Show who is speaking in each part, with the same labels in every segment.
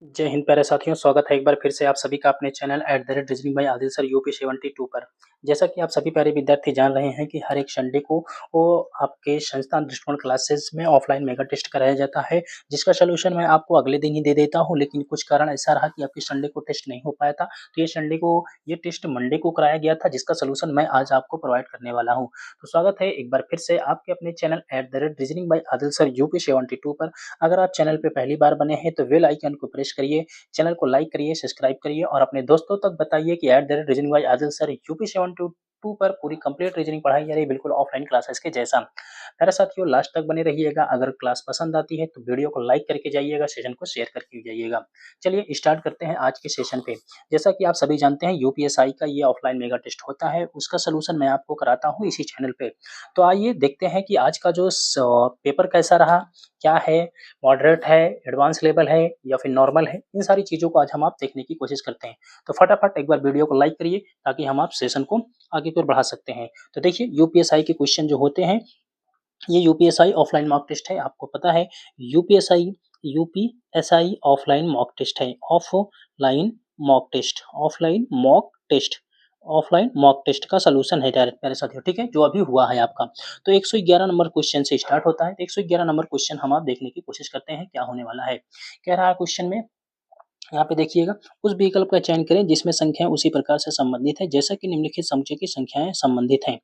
Speaker 1: जय हिंद प्यारे साथियों, स्वागत है एक बार फिर से आप सभी का अपने channel reasoning bye Adil sir UP 72 पर। जैसा कि आप सभी प्यारे विद्यार्थी जान रहे हैं कि हर एक संडे को वो आपके संस्थान दृष्टिकोण क्लासेस में ऑफलाइन मेगा टेस्ट कराया जाता है, जिसका सॉल्यूशन मैं आपको अगले दिन ही दे देता हूं। लेकिन कुछ कारण ऐसा रहा कि आपके संडे को टेस्ट नहीं हो पाया था, तो ये टेस्ट मंडे को कराया गया था, जिसका सॉल्यूशन मैं आज आपको प्रोवाइड करने वाला हूँ। तो स्वागत है एक बार फिर से आपके अपने channel reasoning bye Adil sir UP 72 पर। अगर आप चैनल पे पहली बार बने हैं तो बेल आइकन को प्रेस करिए, चैनल को लाइक करिए, सब्सक्राइब करिए और अपने दोस्तों तक बताइए कि reasoning bye Adil sir UP 72 पर पूरी कंप्लीट रीजनिंग पढ़ाई जा रही है, बिल्कुल ऑफलाइन क्लासेस के जैसा। मेरे साथियों लास्ट तक बने रहिएगा। अगर क्लास पसंद आती है तो वीडियो को लाइक करके जाइएगा, सेशन को शेयर करके जाइएगा। चलिए स्टार्ट करते हैं आज के सेशन पे। जैसा कि आप सभी जानते हैं यूपीएसआई का ये ऑफलाइन मेगा टेस्ट होता है, उसका सलूशन मैं आपको कराता हूँ इसी चैनल पे। तो आइए देखते हैं कि आज का जो पेपर कैसा रहा, क्या है, मॉडरेट है, एडवांस लेवल है या फिर नॉर्मल है। इन सारी चीज़ों को आज हम आप देखने की कोशिश करते हैं। तो फटाफट एक बार वीडियो को लाइक करिए ताकि हम आप सेशन को आगे की ओर बढ़ा सकते हैं। तो देखिए यूपीएसआई के क्वेश्चन जो होते हैं, ये यूपीएसआई ऑफलाइन मॉक टेस्ट है, आपको पता है। UPSI UPSI offline mock test है, ऑफलाइन मॉक टेस्ट का सॉल्यूशन है डायरेक्ट प्यारे साथियों, ठीक है, जो अभी हुआ है आपका। तो 111 नंबर क्वेश्चन से स्टार्ट होता है। तो 111 नंबर क्वेश्चन हम आप देखने की कोशिश करते हैं क्या होने वाला है। कह रहा है क्वेश्चन में, यहाँ पे देखिएगा, उस विकल्प का चयन करें जिसमें संख्याएं उसी प्रकार से संबंधित है जैसा कि निम्नलिखित समुच्चय की संख्याएं संबंधित हैं।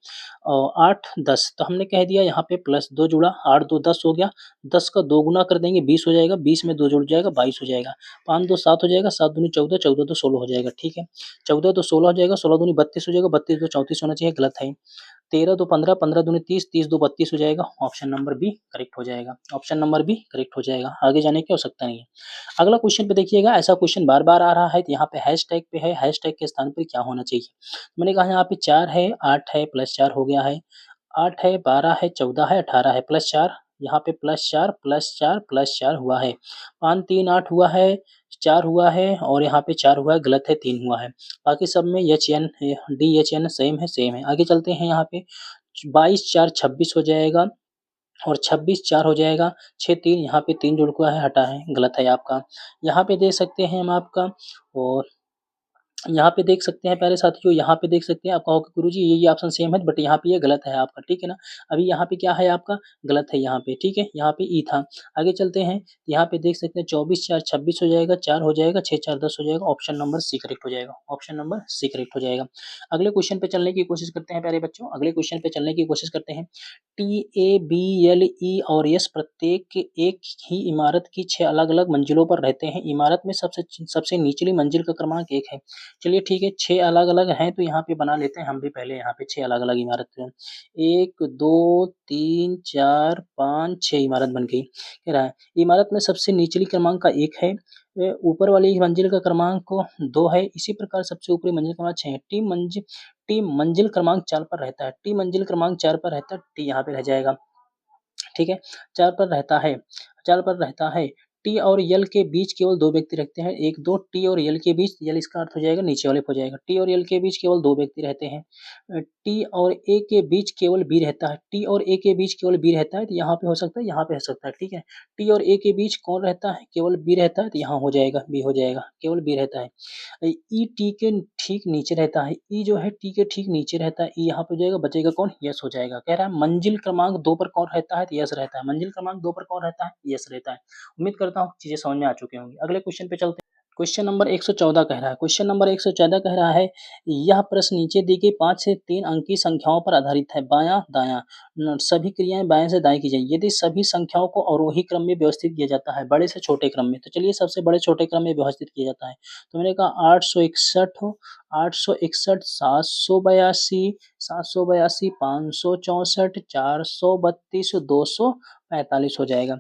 Speaker 1: 8 10 तो हमने कह दिया यहाँ पे +2 जुड़ा, 8 2 10 हो गया। 10 का 2 गुना कर देंगे 20 हो जाएगा, 20 में 2 जुड़ जाएगा 22 हो जाएगा। 5 2 7 हो जाएगा, 7 दूनी 14, 14 2 16 हो जाएगा, ठीक है। 14 2 16 हो जाएगा, 16 दूनी 32 हो जाएगा, 32 2 34 होना चाहिए, गलत है। 13 2 15, 15 दूनी 30, 30 2 32 हो जाएगा। ऑप्शन नंबर बी करेक्ट हो जाएगा, ऑप्शन नंबर बी करेक्ट हो जाएगा। आगे जाने की आवश्यकता नहीं है। अगला क्वेश्चन पे देखिएगा, ऐसा क्वेश्चन बार-बार आ रहा है, तो यहाँ पे हैशटैग पे है, हैशटैग के स्थान पे क्या होना चाहिए? मैंने कहा यहाँ पे 4 है, 8 है, +4 हो गया है, 8 है, 12 है, 14 है, 18 है, +4 यहाँ पे +4 +4 +4 हुआ है। 5 3 8 हुआ है, 4 हुआ है और यहाँ पे 4 हुआ है, गलत है, 3 हुआ है। बाकी सब में एचएन डीएचएन सेम है। आगे चलते हैं, यहाँ पे 22 4 26 हो जाएगा और 26 4 हो जाएगा। 6 3 यहाँ पे 3 जुड़ हुआ है, हटा है, गलत है आपका। यहाँ पे देख सकते हैं हम आपका, और यहाँ पे देख सकते हैं प्यारे साथियों, यहाँ पे देख सकते हैं, आप कहोगे गुरुजी ये ऑप्शन सेम है, बट यहाँ पे ये गलत है आपका, ठीक है ना। अभी यहाँ पे क्या है आपका, गलत है यहाँ पे, ठीक है, यहाँ पे ई था। आगे चलते हैं, यहाँ पे देख सकते हैं 24 4 26 हो जाएगा, 4 हो जाएगा, 6 4 10 हो जाएगा। ऑप्शन नंबर सी करेक्ट हो जाएगा, ऑप्शन नंबर सी करेक्ट हो जाएगा। अगले क्वेश्चन पे चलने की कोशिश करते हैं प्यारे बच्चों, अगले क्वेश्चन पे चलने की कोशिश करते हैं। टी, ए, बी, एल, ई और एस प्रत्येक एक ही इमारत की 6 अलग-अलग मंजिलों पर रहते हैं। इमारत में सबसे निचली मंजिल का क्रमांक 1 है। चलिए ठीक है, 6 अलग-अलग हैं तो यहाँ पे बना लेते हैं हम भी पहले, यहाँ पे 6 अलग-अलग इमारत हैं। 1 2 3 4 5 6 इमारत बन गई। कह रहा है इमारत में सबसे निचली क्रमांक का 1 है, ऊपर वाली मंजिल का क्रमांक 2 है, इसी प्रकार सबसे ऊपरी मंजिल का क्रमांक 6 है। टी मंजिल क्रमांक 4 पर रहता है, टी मंजिल क्रमांक 4 पर रहता है, टी यहाँ पे रह जाएगा, ठीक है, 4 पर रहता है, 4 पर रहता है। टी और यल के बीच केवल 2 व्यक्ति रखते हैं, 1 2 टी और यल के बीच, यल इसका अर्थ हो जाएगा नीचे वाले पे हो जाएगा। टी और यल के बीच केवल 2 व्यक्ति रहते हैं। टी और ए के बीच केवल बी रहता है, टी और ए के बीच केवल बी रहता है, तो यहाँ पे हो सकता है, यहाँ पे हो सकता है, ठीक है। टी और ए के बीच कौन रहता है, केवल बी रहता है, तो यहाँ हो जाएगा, बी हो जाएगा, केवल बी रहता है। ई टी के ठीक नीचे रहता है, ई जो है टी के ठीक नीचे रहता है, ई यहाँ पे हो जाएगा, बचेगा कौन, यस हो जाएगा। कह रहा है मंजिल क्रमांक 2 पर कौन रहता है, तो यस रहता है, मंजिल क्रमांक 2 पर कौन रहता है, यस रहता है। उम्मीद करता हूँ चीजें समझ में आ चुकी होंगी। अगले क्वेश्चन पे चलते हैं। क्वेश्चन नंबर 114 कह रहा है, क्वेश्चन नंबर 114 कह रहा है, यह प्रश्न नीचे दी गई 5 से 3 अंकी संख्याओं पर आधारित है। बायां दायां सभी क्रियाएं बाएं से दाएं की जाएंगी यदि सभी संख्याओं को अवरोही क्रम में व्यवस्थित किया जाता है, बड़े से छोटे क्रम में। तो चलिए सबसे बड़े छोटे क्रम में व्यवस्थित किया जाता है। तो मैंने कहा 861 हो, 861 782 782 564 432 245 हो जाएगा।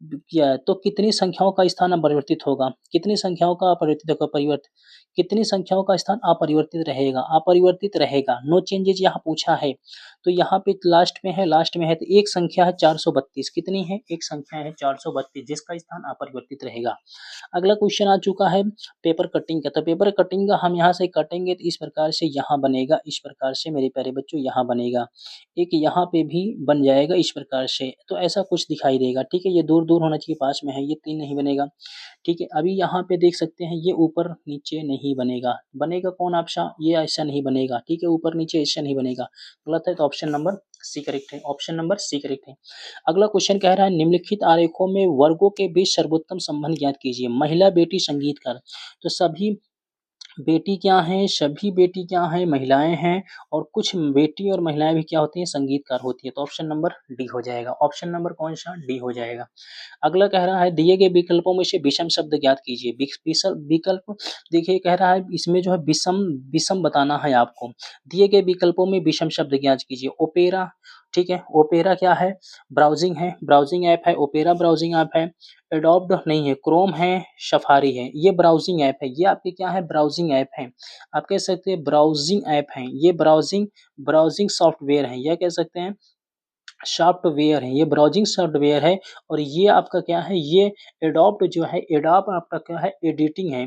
Speaker 1: किया है, तो कितनी संख्याओं का स्थान अपरिवर्तित होगा, कितनी संख्याओं का अपरिवर्तित होगा, कितनी संख्याओं का स्थान अपरिवर्तित रहेगा, अपरिवर्तित रहेगा, नो चेंजेज यहाँ पूछा है। तो यहाँ पे लास्ट में है तो एक संख्या है 432 कितनी है? एक संख्या है 432 जिसका स्थान अपरिवर्तित रहेगा। अगला क्वेश्चन आ चुका है पेपर कटिंग का। तो पेपर कटिंग का हम यहाँ से काटेंगे तो इस प्रकार से यहाँ बनेगा, इस प्रकार से मेरे प्यारे बच्चों यहाँ बनेगा। एक यहाँ पे भी बन जाएगा इस प्रकार से। तो ऐसा कुछ दिखाई देगा, ठीक है। ये दूर-दूर होना चाहिए, पास में है, ये 3 नहीं बनेगा, ठीक है। अभी यहाँ पे देख सकते हैं ये ऊपर नीचे नहीं बनेगा। बनेगा कौन ऑप्शन? ये ऐसा नहीं बनेगा, ठीक है। ऊपर नीचे ऐसा नहीं बनेगा, गलत है। तो ऑप्शन नंबर सी करेक्ट है, ऑप्शन नंबर सी करेक्ट है। अगला क्वेश्चन कह रहा है निम्नलिखित आरेखों में वर्गों के बीच सर्वोत्तम संबंध ज्ञात कीजिए। महिला, बेटी, संगीतकार। तो सभी बेटी क्या हैं? सभी बेटी क्या हैं? महिलाएं हैं। और कुछ बेटी और महिलाएं भी क्या होती हैं? संगीतकार होती है। तो ऑप्शन नंबर डी हो जाएगा। ऑप्शन नंबर कौन सा? डी हो जाएगा। अगला कह रहा है दिए गए विकल्पों में से विषम शब्द ज्ञात कीजिए। विकल्प देखिए कह रहा है इसमें जो है विषम विषम बताना है आपको। दिए गए विकल्पों में विषम शब्द ज्ञात कीजिए। ओपेरा, ठीक है। ओपेरा क्या है? ब्राउजिंग है, ब्राउजिंग ऐप है। ओपेरा ब्राउजिंग ऐप है। एडोब नहीं है, क्रोम है, सफारी है। ये ब्राउजिंग ऐप है, ये आपके क्या है? ब्राउजिंग ऐप है। आप कह सकते हैं ब्राउजिंग ऐप है, ये ब्राउजिंग ब्राउजिंग सॉफ्टवेयर है, यह कह सकते हैं सॉफ्टवेयर है, ये ब्राउजिंग सॉफ्टवेयर है। और ये आपका क्या है? ये एडोब जो है, एडोब आपका क्या है? एडिटिंग है,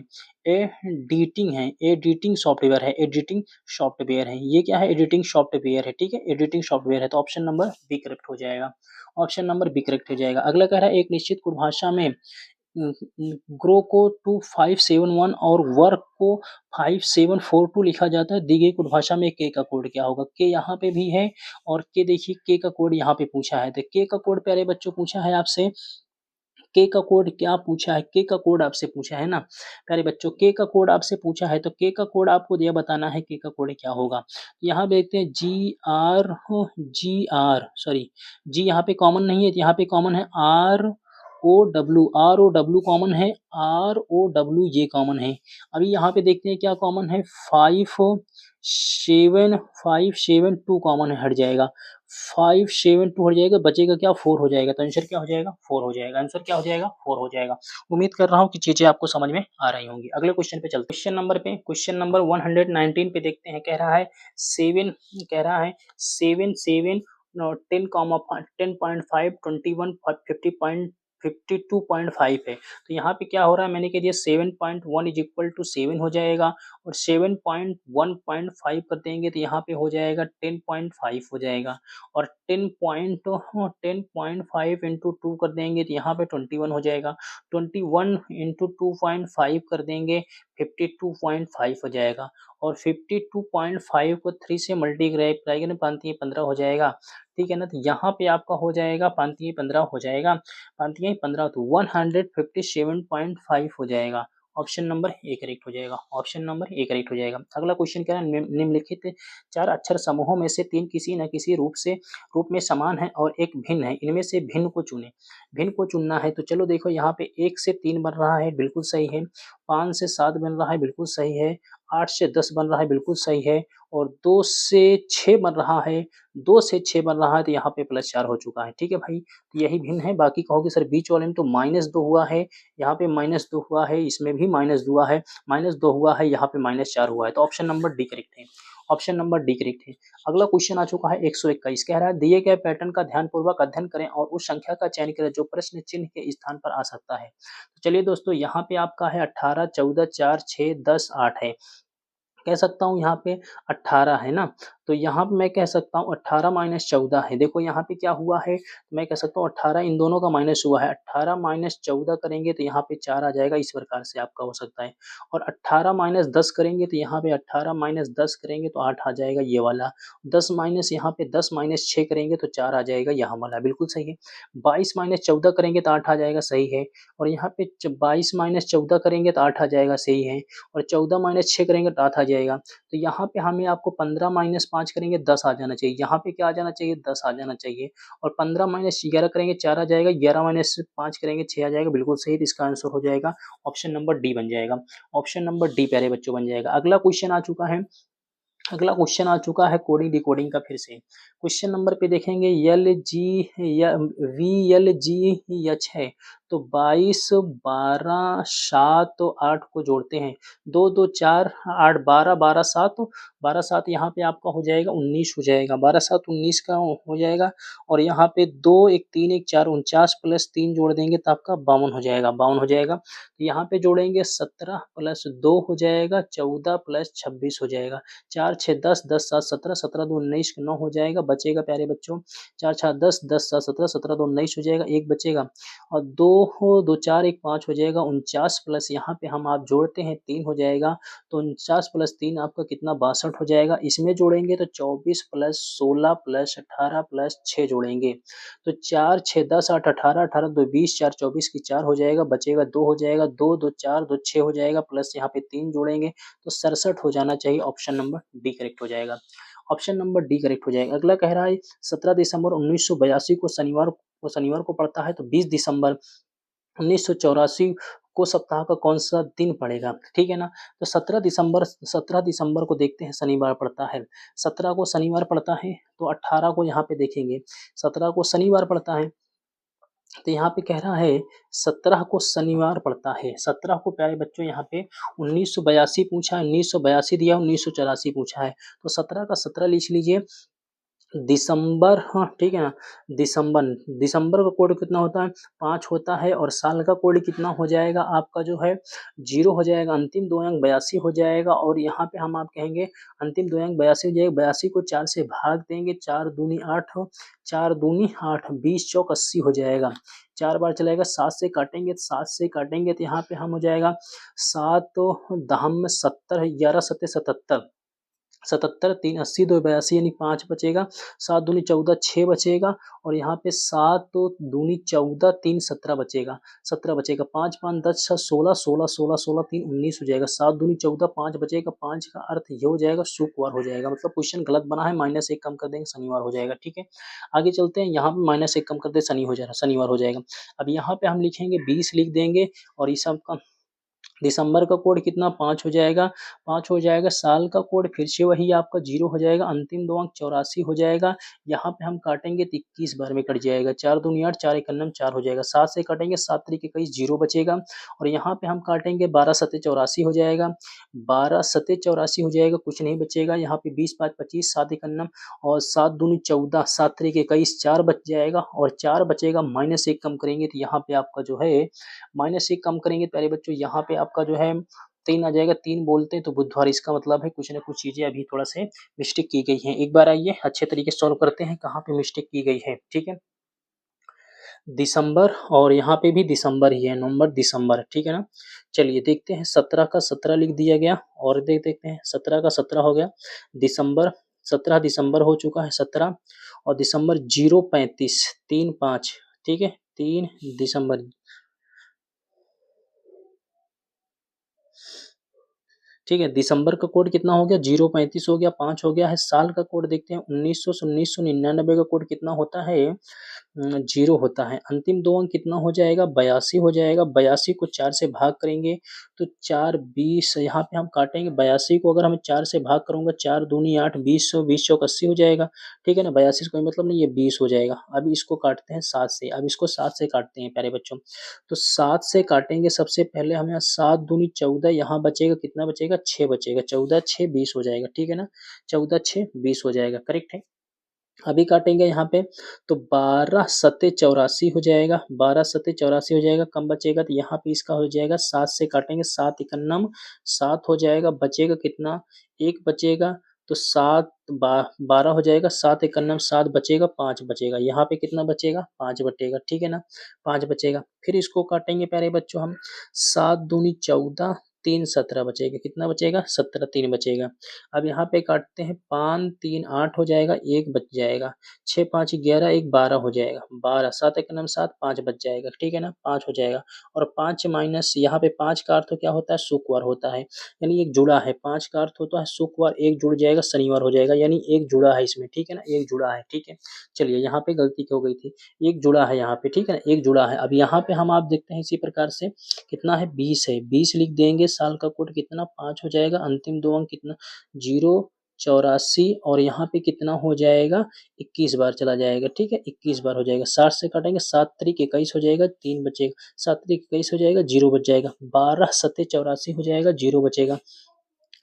Speaker 1: एडिटिंग है, एडिटिंग सॉफ्टवेयर है, एडिटिंग सॉफ्टवेयर है। ये क्या है? एडिटिंग सॉफ्टवेयर है, ठीक है। एडिटिंग सॉफ्टवेयर है। तो ऑप्शन नंबर बी करेक्ट हो जाएगा। ऑप्शन नंबर बी करेक्ट हो जाएगा। अगला कह रहा है एक निश्चित परिभाषा में ग्रो को 2571 और वर्क को 5742 लिखा जाता है। दी गई परिभाषा में के का कोड क्या होगा? के यहाँ पे भी है और के देखिए के का कोड यहाँ पे पूछा है। तो के का कोड प्यारे बच्चों पूछा है आपसे, के का कोड क्या पूछा है? के का कोड आपसे पूछा है ना प्यारे बच्चों, के का कोड आपसे पूछा है। तो के का कोड आपको यह बताना है के का कोड क्या होगा। यहाँ देखते हैं जी यहाँ पे कॉमन नहीं है, यहाँ पे कॉमन है आर ओ डब्ल्यू कॉमन है, ROW ये कॉमन है। अभी यहाँ पे देखते हैं क्या कॉमन है, 572 कॉमन है, हट जाएगा। 572 हट जाएगा, बचेगा क्या? 4 हो जाएगा। तो आंसर क्या हो जाएगा? 4 हो जाएगा। आंसर क्या हो जाएगा? 4 हो जाएगा। उम्मीद कर रहा हूँ कि चीजें आपको समझ में आ रही होंगी। अगले क्वेश्चन पे चलते हैं। क्वेश्चन नंबर 119 पे देखते हैं। कह रहा है 7 कह रहा है 7 7 10 10.5 21 52.5 है। तो यहाँ पे क्या हो रहा है? मैंने कह दिया 7.1 इज इक्वल टू 7 हो जाएगा और 7.1.5 कर देंगे तो यहाँ पे हो जाएगा 10.5 हो जाएगा और 10.5 इंटू 2 कर देंगे तो यहाँ पे 21 हो जाएगा। 21 इंटू 2.5 कर देंगे 52.5 हो जाएगा और 52.5 को 3 से मल्टीप्लाई करेंगे 15 हो जाएगा, ठीक है ना। तो यहाँ पे आपका हो जाएगा 15 हो जाएगा, 15 तो 157.5 हो जाएगा। ऑप्शन नंबर ए करेक्ट हो जाएगा। ऑप्शन नंबर ए करेक्ट हो जाएगा। अगला क्वेश्चन क्या है? निम्नलिखित 4 अक्षर समूहों में से 3 किसी न किसी रूप में समान है और एक भिन्न है, इनमें से भिन्न को चुनें। भिन्न को चुनना है तो चलो देखो यहाँ पे 1 से 3 बन रहा है, बिल्कुल सही है। 5 से 7 बन रहा है, बिल्कुल सही है। 8 से 10 बन रहा है, बिल्कुल सही है। और 2 से 6 बन रहा है, 2 से 6 बन रहा है तो यहाँ पे +4 हो चुका है, ठीक है भाई। तो यही भिन्न है। बाकी कहोगे सर बीच वाले में तो -2 हुआ है, यहाँ पे -2 हुआ है, इसमें भी -2 हुआ है, -2 हुआ है, यहाँ पे -4 हुआ है। तो ऑप्शन नंबर डी करेक्ट है। ऑप्शन नंबर डी करेक्ट है। अगला क्वेश्चन आ चुका है 121। कह रहा है दिए गए पैटर्न का ध्यानपूर्वक अध्ययन करें और उस संख्या का चयन करें जो प्रश्न चिन्ह के स्थान पर आ सकता है। तो चलिए दोस्तों यहाँ पे आपका है 18, 14, 4, 6, 10, 8 है। कह सकता हूँ यहाँ पे 18 है ना, तो यहाँ पे मैं कह सकता हूँ 18 माइनस 14 है। देखो यहाँ पे क्या हुआ है, तो मैं कह सकता हूँ 18 इन दोनों का माइनस हुआ है, 18 माइनस 14 करेंगे तो यहाँ पे 4 आ जाएगा, इस प्रकार से आपका हो सकता है। और 18 माइनस 10 करेंगे तो यहाँ पे 18 माइनस 10 करेंगे तो 8 आ जाएगा ये वाला। 10 माइनस यहाँ पे 10 माइनस 6 करेंगे तो 4 आ जाएगा यहाँ वाला, बिल्कुल सही है। 22 माइनस 14 करेंगे तो 8 आ जाएगा, सही है। और यहाँ पे 22 माइनस 14 करेंगे तो 8 आ जाएगा, सही है। और 14 माइनस 6 करेंगे तो 8 आ जाएगा। तो यहाँ पे हमें आपको 15 माइनस 5 करेंगे 10 आ जाना चाहिए, यहाँ पे क्या आ जाना चाहिए? 10 आ जाना चाहिए। और 15 माइनस 11 करेंगे 4 आ जाएगा, 11 माइनस 5 करेंगे 6 आ जाएगा, बिल्कुल सही। तो इसका आंसर हो जाएगा ऑप्शन नंबर डी बन जाएगा। ऑप्शन नंबर डी प्यारे बच्चों बन जाएगा। अगला क्वेश्चन आ चुका है कोडिंग डिकोडिंग का। फिर से क्वेश्चन नंबर पे देखेंगे VLGH है, तो 22, 12, 7 तो 8 को जोड़ते हैं, 2, 2, 4, 8, 12, 12, 7, 12, 7 यहाँ पे आपका हो जाएगा 19 हो जाएगा, 12, 7, 19 का हो जाएगा और यहाँ पे 2, 1, 3, 1, 4, 49 प्लस 3 जोड़ देंगे तो आपका 52 हो जाएगा, 52 हो जाएगा। यहाँ पे जोड़ेंगे 17 प्लस 2 हो जाएगा, 14 प्लस 26 हो जाएगा, 4, 6, 10, 10, 7, 17, 17, 2, 19, 9 हो जाएगा, बचेगा प्यारे बच्चों 4, 4, 10, 10, 7, 17, 17, 2, 19 हो जाएगा, 1 बचेगा और 2 हो 2, 4, 1, 5 हो जाएगा, 49 प्लस यहाँ पे हम आप जोड़ते हैं 3 हो जाएगा, तो 49 प्लस 3 आपका कितना 62 हो जाएगा। इसमें जोड़ेंगे तो 24 प्लस 16 प्लस 18 प्लस 6 जोड़ेंगे, तो 4, 6, 10, 8, 18, 18, 2, 20, 4, 24 की 4 हो जाएगा, बचेगा 2 हो जाएगा, 2, 2, 4, 2, 6 हो जाएगा, प्लस यहाँ पे 3 जोड़ेंगे तो 67 हो जाना चाहिए, ऑप्शन नंबर डी करेक्ट हो जाएगा। ऑप्शन नंबर डी करेक्ट हो जाएगा। अगला कह रहा है 17 दिसंबर 1982 को पड़ता है तो 20 दिसंबर 1984 को सप्ताह का कौन-सा दिन पड़ेगा? ठीक है ना? तो 17 दिसंबर को देखते हैं शनिवार पड़ता है। 17 को शनिवार पड़ता है तो 18 को यहाँ पे देखेंगे। 17 को शनिवार पड़ता है तो यहाँ पे कह रहा है 17 को शनिवार पड़ता है। 17 को प्यारे बच्चों यहाँ पे 1982 पूछा है, 1982 दिया, 1984 पूछा है। तो 17 का 17 लिख लीजिए। दिसंबर, हाँ ठीक है ना, दिसंबर दिसंबर का कोड कितना होता है 5 होता है और साल का कोड कितना हो जाएगा आपका जो है 0 हो जाएगा, अंतिम 2 अंक 82 हो जाएगा और यहाँ पे हम आप कहेंगे अंतिम 2 अंक 82 हो जाएगा, 82 को 4 से भाग देंगे, 4 दूनी 8, 4 दूनी 8, 20 चौक 80 हो जाएगा, 4 बार चलाएगा, 7 से काटेंगे तो 7 से काटेंगे तो यहाँ पे हम हो जाएगा 7 दहम में 70, 11 सत्ते 77, 77, 3, 80, 2, 82 यानी 5 बचेगा, 7 दूनी 14, 6 बचेगा और यहाँ पे 7 दूनी 14, 3, 17 बचेगा, 17 बचेगा, 5, 5, 10, 6, 16, 16, 16, 16, 3, 19 हो जाएगा, 7 दूनी 14, 5 बचेगा, 5 का अर्थ ये हो जाएगा शुक्रवार हो जाएगा, मतलब क्वेश्चन गलत बना है, -1 कम कर देंगे शनिवार हो जाएगा, ठीक है। आगे चलते हैं, यहाँ पे -1 कम कर दे शनिवार हो जाएगा। अब यहाँ पे हम लिखेंगे 20 लिख देंगे और इस सब का दिसंबर का कोड कितना 5 हो जाएगा, 5 हो जाएगा, साल का कोड फिर से वही आपका 0 हो जाएगा, अंतिम 2 अंक 84 हो जाएगा, यहाँ पे हम काटेंगे तो 21 बार में कट जाएगा, 4 दूनी 8, 4 एक 4 हो जाएगा, 7 से काटेंगे 7 तरीके 21 0 बचेगा और यहाँ पे हम काटेंगे 12 सत्ते 84 हो जाएगा, 12 सत्ते 84 हो जाएगा, कुछ नहीं बचेगा, यहाँ पे 20 5 25, 7 एक और 7 दूनी 14, 7 तरीके 21 4 बच जाएगा और 4 बचेगा, -1 कम करेंगे तो यहाँ पे आपका जो है -1 कम करेंगे प्यारे बच्चों, यहाँ पे आपका जो है 3 आ जाएगा, 3 बोलते हैं तो बुधवार, इसका मतलब है कुछ न कुछ चीज़ें अभी थोड़ा से मिस्टेक की गई हैं। एक बार आइए अच्छे तरीके से सॉल्व करते हैं, कहाँ पे मिस्टेक की गई है, ठीक है? दिसंबर और यहाँ पे भी दिसंबर ही है, नवंबर, दिसंबर, ठीक है ना? चलिए देखते हैं 17 का 17 लिख दिया गया और देखते हैं 17 का 17 हो गया, दिसंबर 17 दिसंबर हो चुका है 17 और दिसंबर 035 35, ठीक है? 3 दिसंबर, ठीक है, दिसंबर का कोड कितना हो गया 035 हो गया, 5 हो गया है, साल का कोड देखते हैं 1900 से 1999 का कोड कितना होता है 0 होता है, अंतिम 2 अंक कितना हो जाएगा 82 हो जाएगा, 82 को 4 से भाग करेंगे तो 4 20, यहाँ पे हम काटेंगे 82 को अगर हम 4 से भाग करूँगा, 4 दूनी 8, 20 20 चौक 80 हो जाएगा, ठीक है ना, 82 से कोई मतलब नहीं, ये 20 हो जाएगा। अब इसको काटते हैं 7 से, अब इसको 7 से काटते हैं प्यारे बच्चों, तो 7 से काटेंगे, सबसे पहले हमें 7 दूनी 14, यहाँ बचेगा कितना बचेगा 6 बचेगा, 14 6 20 हो जाएगा, ठीक है ना, 14 6 20 हो जाएगा, करेक्ट है। अभी काटेंगे यहाँ पे तो 12 सत्ते 84 हो जाएगा, 12 सत्ते 84 हो जाएगा, कम बचेगा तो यहाँ पे इसका हो जाएगा 7 से काटेंगे, 7 इकन्नम 7 हो जाएगा, बचेगा कितना 1 बचेगा, तो 7 12 हो जाएगा, 7 इकन्नम 7 बचेगा, 5 बचेगा, यहाँ पे कितना बचेगा 5 बचेगा, ठीक है ना, 5 बचेगा। फिर इसको काटेंगे प्यारे बच्चों हम, 7 दूनी 14, 3 17 बचेगा, कितना बचेगा 17, 3 बचेगा। अब यहाँ पे काटते हैं, 5 3 8 हो जाएगा, 1 बच जाएगा, 6 5 11, 1 12 हो जाएगा, 12 7 एक 7 5 बच जाएगा, ठीक है ना, 5 हो जाएगा और 5 माइनस यहाँ पे 5 का अर्थ क्या होता है शुक्रवार होता है, यानी एक जुड़ा है, 5 का अर्थ होता है शुक्रवार, एक जुड़ जाएगा शनिवार हो जाएगा, यानी एक जुड़ा है इसमें, ठीक है ना, एक जुड़ा है, ठीक है। चलिए यहाँ पे गलती हो गई थी, एक जुड़ा है यहाँ पे, ठीक है ना, एक जुड़ा है। अब यहाँ पे हम आप देखते हैं इसी प्रकार से कितना है 20 है, 20 लिख देंगे, साल का कोड कितना 5 हो जाएगा, अंतिम 2 अंक कितना 0 84 और यहाँ पे कितना हो जाएगा 21 बार चला जाएगा, ठीक है 21 बार हो जाएगा। 60 से काटेंगे 7 त्रिक 21 हो जाएगा, 3 बचेगा, 7 त्रिक 21 हो जाएगा, 0 बच जाएगा। 12 सत्ते 84 हो जाएगा, 0 बचेगा,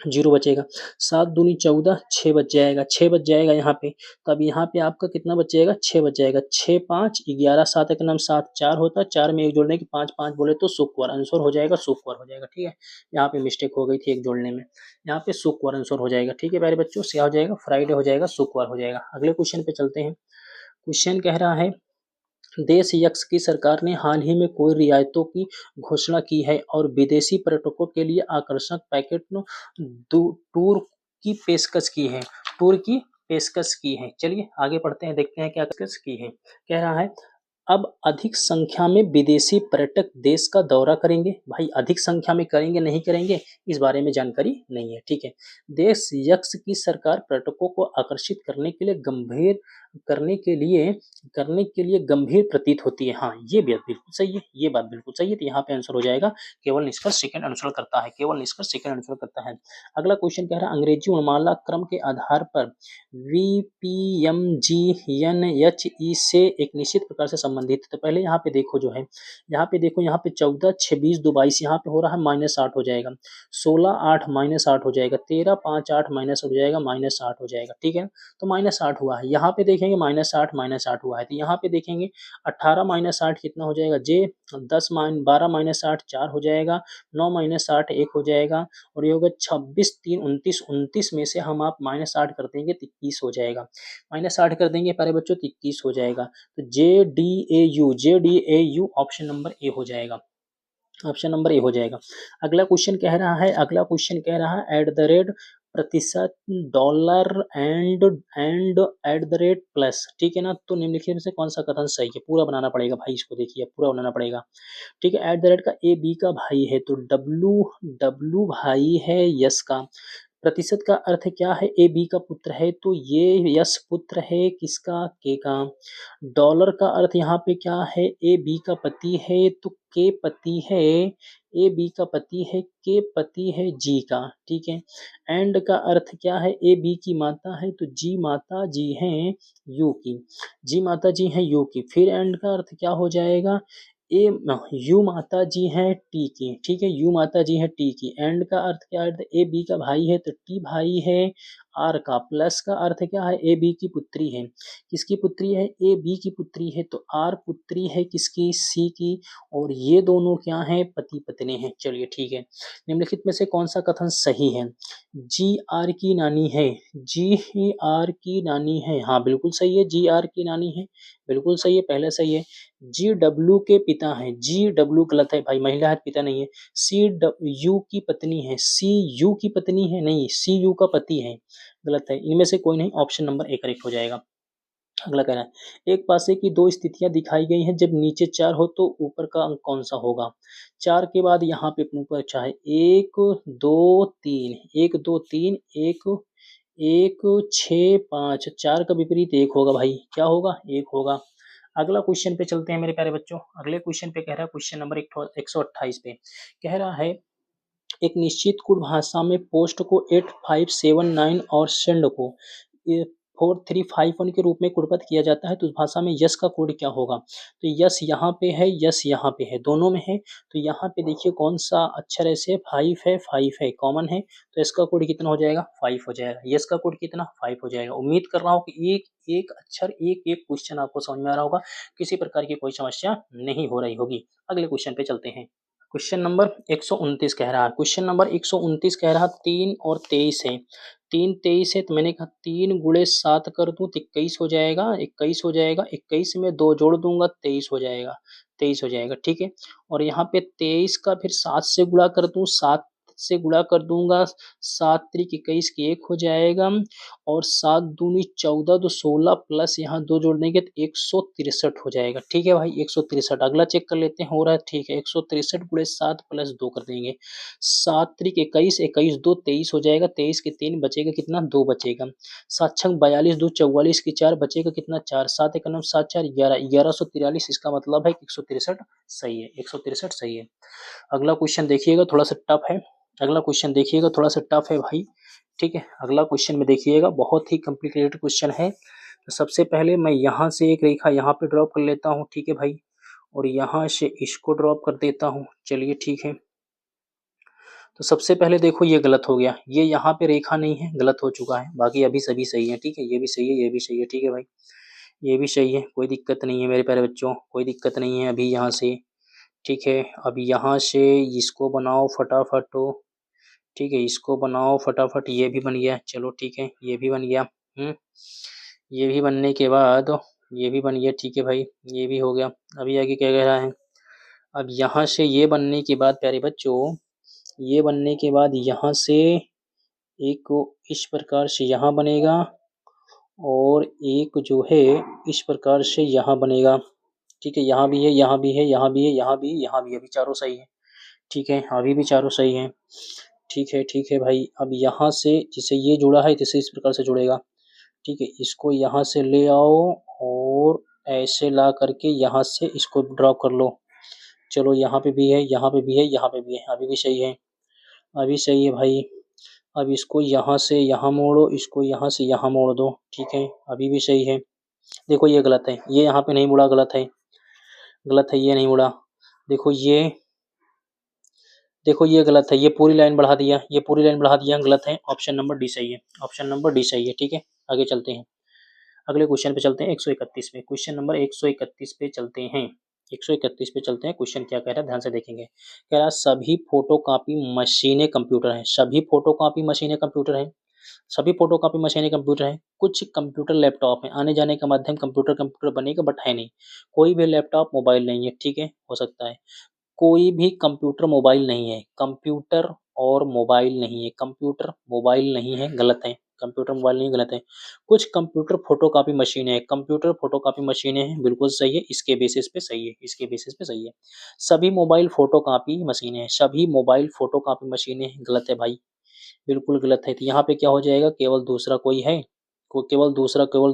Speaker 1: 0 बचेगा। 7 दूनी 14, 6 बच जाएगा, 6 बच जाएगा यहाँ पे। तो अब यहाँ पे आपका कितना बच जाएगा, 6 बच जाएगा। 6 5 11 7 एक नाम 7 4 होता है, 4 में 1 जोड़ने की 5 5 बोले तो सुक्वार आंसर हो जाएगा, सुक्वार हो जाएगा, ठीक है। यहाँ पे मिस्टेक हो गई थी एक जोड़ने में, यहाँ पे सुक्वार आंसर हो जाएगा, ठीक है प्यारे बच्चों। क्या हो जाएगा, फ्राइडे हो जाएगा, सुक्वार हो जाएगा। अगले क्वेश्चन पे चलते हैं। क्वेश्चन कह रहा है देश यक्ष की सरकार ने हाल ही में कोई रियायतों की घोषणा की है और विदेशी पर्यटकों के लिए आकर्षक पैकेज टूर की पेशकश की है, टूर की पेशकश की है। चलिए आगे पढ़ते हैं, देखते हैं क्या पेशकश की है। कह रहा है अब अधिक संख्या में विदेशी पर्यटक देश का दौरा करेंगे। भाई अधिक संख्या में करेंगे नहीं करेंगे इस बारे में जानकारी नहीं है, ठीक है। देश यक्ष की सरकार पर्यटकों को आकर्षित करने के लिए गंभीर प्रतीत होती है। हाँ ये बात बिल्कुल सही है, ये बात बिल्कुल सही है। तो यहाँ पे आंसर हो जाएगा केवल निष्कर्ष सेकंड आंसर करता है, केवल निष्कर्ष सेकंड आंसर करता है। अगला क्वेश्चन कह रहा है अंग्रेजी वर्णमाला क्रम के आधार पर VPMGNHE से एक निश्चित प्रकार से संबंधित। तो पहले यहाँ पे देखो जो है, यहाँ पे देखो, यहाँ पे 14 6 20 2 22 यहाँ पे हो रहा है -8 हो जाएगा, 16 8 -8 हो जाएगा, 13 5 8 माइनस हो जाएगा, -8 हो जाएगा, ठीक है। तो -8 हुआ है, यहाँ पे देखेंगे -8 हुआ है। तो यहाँ पे देखेंगे 18 -8 कितना हो जाएगा जे, 12 -8 4 हो जाएगा, 9 -8 1 हो जाएगा, और ये होगा 26 3 29, 29 में से हम आप -8 कर देंगे तो 21 हो जाएगा, -8 कर देंगे प्यारे बच्चों तो 21 हो जाएगा। तो JDAU ऑप्शन नंबर ए हो जाएगा, ऑप्शन नंबर ए हो जाएगा। अगला क्वेश्चन कह रहा है, अगला क्वेश्चन कह रहा है एट द रेट प्रतिशत dollar and at the rate plus, ठीक है ना। तो निम्नलिखित में से कौन सा कथन सही है, पूरा बनाना पड़ेगा भाई, इसको देखिए पूरा बनाना पड़ेगा, ठीक है। एट द रेट का ए बी का भाई है, तो डब्लू भाई है यस का। प्रतिशत का अर्थ क्या है, ए बी का पुत्र है तो ये यस पुत्र है किसका, के का। डॉलर का अर्थ यहाँ पे क्या है, ए बी का पति है तो के पति है, ए बी का पति है, के पति है जी का, ठीक है। एंड का अर्थ क्या है, ए बी की माता है तो जी माता जी हैं यू की, जी माता जी हैं यू की। फिर एंड का अर्थ क्या हो जाएगा, ए यू माता जी हैं टी की, ठीक है, यू माता जी हैं टी की। एंड का अर्थ क्या है, ए बी का भाई है तो टी भाई है आर का। प्लस का अर्थ क्या है, ए बी की पुत्री है, किसकी पुत्री है, ए बी की पुत्री है तो आर पुत्री है किसकी, सी की। और ये दोनों क्या है, पति पत्नी हैं। चलिए ठीक है, निम्नलिखित में से कौन सा कथन सही है, जी आर की नानी है, जी आर की नानी है, हाँ बिल्कुल सही है, जी आर की नानी है, बिल्कुल सही है, पहले सही है। जी डब्ल्यू के पिता हैं, जी डब्ल्यू गलत है भाई, महिला है पिता नहीं है। सी यू की पत्नी है, सी यू की पत्नी है नहीं, सी यू का पति है, गलत है। इनमें से कोई नहीं, ऑप्शन नंबर ए करेक्ट हो जाएगा। अगला कहना है एक पासे की दो स्थितियां दिखाई गई हैं, जब नीचे 4 हो तो ऊपर का अंक कौन सा होगा। 4 के बाद यहाँ पे ऊपर चाहे 1 2 3, 1 2 3, 1 1 6 5, 4 का विपरीत 1 होगा भाई, क्या होगा, 1 होगा। अगला क्वेश्चन पे चलते हैं मेरे प्यारे बच्चों। अगले क्वेश्चन पे कह रहा है, क्वेश्चन नंबर 128 पे कह रहा है एक निश्चित कोड भाषा में पोस्ट को 8579 और सेंड को 4351 के रूप में कोडबद्ध किया जाता है, तो उस भाषा में यस का कोड क्या होगा। तो यस यहाँ पे है, यस यहाँ पे है, दोनों में है। तो यहाँ पे देखिए कौन सा अक्षर ऐसे 5 है कॉमन है, तो इसका कोड कितना हो जाएगा, 5 हो जाएगा। यस का कोड कितना, 5 हो जाएगा। उम्मीद कर रहा हूँ कि एक एक अक्षर एक एक क्वेश्चन आपको समझ में आ रहा होगा, किसी प्रकार की कोई समस्या नहीं हो रही होगी। अगले क्वेश्चन पे चलते हैं। क्वेश्चन नंबर 129 कह रहा है, क्वेश्चन नंबर 129 कह रहा 3 और 23 है, 3 23 है, तो मैंने कहा 3 गुणे 7 कर दूं तो 21 हो जाएगा, 21 हो जाएगा, 21 में 2 जोड़ दूंगा 23 हो जाएगा, 23 हो जाएगा, ठीक है। और यहाँ पे 23 का फिर 7 से गुणा कर दूं, 7 से गुणा कर दूंगा, 7 त्रिक 21 की 1 हो जाएगा, और 7 दूनी 14 तो 16 प्लस यहाँ 2 जोड़ देंगे तो 163 हो जाएगा, ठीक है भाई 163। अगला चेक कर लेते हैं, हो रहा है, ठीक है। 163 गुणे 7 प्लस 2 कर देंगे, 7 त्रिक 21, 21 2 23 हो जाएगा, 23 के 3 बचेगा कितना, 2 बचेगा। 7 छंग 42 2 44 की 4 बचेगा कितना, 4, 7 एक 7 4 11, 1143। इसका मतलब है कि 163 सही है, 163 सही है। अगला क्वेश्चन देखिएगा, थोड़ा सा टफ है, अगला क्वेश्चन देखिएगा, थोड़ा सा टफ है भाई, ठीक है। अगला क्वेश्चन में देखिएगा, बहुत ही कॉम्प्लिकेटेड क्वेश्चन है। तो सबसे पहले मैं यहाँ से एक रेखा यहाँ पे ड्रॉप कर लेता हूँ, ठीक है भाई, और यहाँ से इसको ड्रॉप कर देता हूँ। चलिए ठीक है। तो सबसे पहले देखो ये गलत हो गया, ये यहाँ पे रेखा नहीं है, गलत हो चुका है। बाकी अभी सभी सही है, ठीक है, ये भी सही है, ये भी सही है, ठीक है भाई, ये भी सही है, कोई दिक्कत नहीं है मेरे प्यारे बच्चों, कोई दिक्कत नहीं है अभी यहाँ से। ठीक है, अब यहाँ से इसको बनाओ फटाफट, ठीक है, इसको बनाओ फटाफट, ये भी बन गया, चलो ठीक है, ये भी बन गया। ये भी बनने के बाद ये भी बन गया, ठीक है भाई, ये भी हो गया। अभी आगे क्या कह रहा है, अब यहाँ से ये बनने के बाद प्यारे बच्चों, ये बनने के बाद यहाँ से एक इस प्रकार से यहाँ बनेगा, और एक जो है इस प्रकार से यहाँ बनेगा। ठीक है, यहाँ भी है, यहाँ भी है, यहाँ भी है, यहाँ भी, यहाँ भी, अभी चारों सही है। ठीक है, अभी भी चारों सही हैं। ठीक है भाई, अब यहाँ से जिसे ये जुड़ा है जिसे इस प्रकार से जुड़ेगा। ठीक है, इसको यहाँ से ले आओ और ऐसे ला करके यहाँ से इसको ड्रॉप कर लो। चलो यहाँ पे भी है, यहाँ पे भी है, यहाँ पे भी है, अभी भी सही है, अभी सही है भाई। अब इसको यहाँ से यहाँ मोड़ो, इसको यहाँ से यहाँ मोड़ दो। ठीक है, अभी भी सही है। देखो ये गलत है, ये यहाँ पे नहीं मुड़ा, गलत है, गलत है, ये नहीं मुड़ा। देखो ये, देखो ये गलत है, ये पूरी लाइन बढ़ा दिया, ये पूरी लाइन बढ़ा दिया, गलत है। ऑप्शन नंबर डी सही है, ऑप्शन नंबर डी सही है। ठीक है, आगे चलते हैं, अगले क्वेश्चन पे चलते हैं, 131 पे, क्वेश्चन नंबर 131 पे चलते हैं, 131 पे चलते हैं। क्वेश्चन क्या कह रहा है, ध्यान से देखेंगे। कह रहा है सभी फोटोकॉपी मशीनें कंप्यूटर हैं, सभी फोटोकॉपी मशीनें कंप्यूटर हैं, सभी फोटोकॉपी मशीनें कंप्यूटर हैं। कुछ कंप्यूटर लैपटॉप हैं, आने जाने का माध्यम कंप्यूटर कंप्यूटर बनेगा, बट है नहीं। कोई भी लैपटॉप मोबाइल नहीं है, ठीक है, हो सकता है। कोई भी कंप्यूटर मोबाइल नहीं है, कंप्यूटर और मोबाइल नहीं है, कंप्यूटर मोबाइल नहीं है, गलत है, कंप्यूटर मोबाइल नहीं, गलत है। कुछ कंप्यूटर फोटोकॉपी मशीनें हैं, कंप्यूटर फोटोकॉपी मशीनें हैं, बिल्कुल सही है, इसके बेसिस पे सही है, इसके बेसिस पे सही है। सभी मोबाइल फोटोकॉपी मशीनें हैं, सभी मोबाइल फोटोकॉपी मशीनें हैं, गलत है भाई, बिल्कुल गलत है। तो यहाँ पे क्या हो जाएगा, केवल दूसरा कोई है, को केवल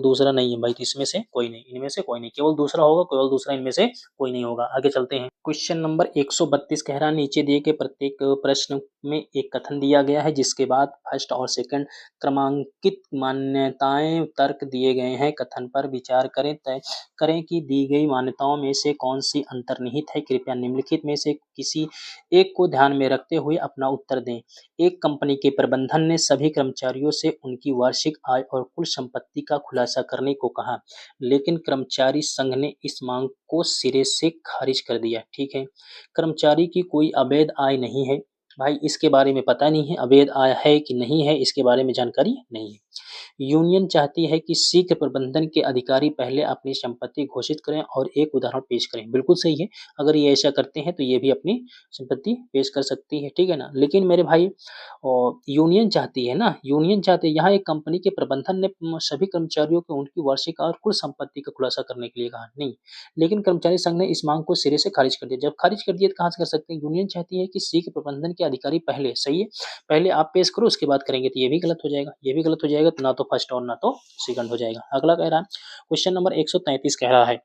Speaker 1: दूसरा नहीं है भाई, तो इसमें से कोई नहीं, इनमें से कोई नहीं, केवल दूसरा होगा, केवल दूसरा इनमें से कोई नहीं होगा। आगे चलते हैं, क्वेश्चन नंबर 132 कह रहा है, नीचे दिए गए प्रत्येक प्रश्न में एक कथन दिया गया है जिसके बाद फर्स्ट और सेकंड क्रमांकित मान्यताएं तर्क दिए गए हैं। कथन पर विचार करें, तय करें कि दी गई मान्यताओं में से कौन सी अंतर्निहित है। कृपया निम्नलिखित में से किसी एक को ध्यान में रखते हुए अपना उत्तर दें। एक कंपनी के प्रबंधन ने सभी कर्मचारियों से उनकी वार्षिक आय और कुल संपत्ति का खुलासा करने को कहा, लेकिन कर्मचारी संघ ने इस मांग को सिरे से खारिज कर दिया। ठीक है, कर्मचारी की कोई अवैध आय नहीं है भाई, इसके बारे में पता नहीं है अवैध आय है कि नहीं है, इसके बारे में जानकारी नहीं है। यूनियन चाहती है कि शीघ्र प्रबंधन के अधिकारी पहले अपनी संपत्ति घोषित करें और एक उदाहरण पेश करें। बिल्कुल सही है, अगर ये ऐसा करते हैं तो ये भी अपनी संपत्ति पेश कर सकती है, ठीक है ना। लेकिन मेरे भाई यूनियन चाहती है ना, यूनियन चाहती है, यहाँ एक कंपनी के प्रबंधन ने सभी कर्मचारियों को उनकी वार्षिक और कुल संपत्ति का खुलासा करने के लिए कहा नहीं, लेकिन कर्मचारी संघ ने इस मांग को सिरे से खारिज कर दिया। जब खारिज कर दिया तो कहाँ से कर सकते हैं, यूनियन चाहती है कि शीघ्र प्रबंधन के अधिकारी पहले, सही है, पहले आप पेश करो उसके बाद करेंगे, तो ये भी गलत हो जाएगा, ये भी गलत हो जाएगा, तो ना तो फर्स्ट और ना तो सेकंड हो जाएगा। अगला कह रहा है, क्वेश्चन नंबर 133 कह रहा है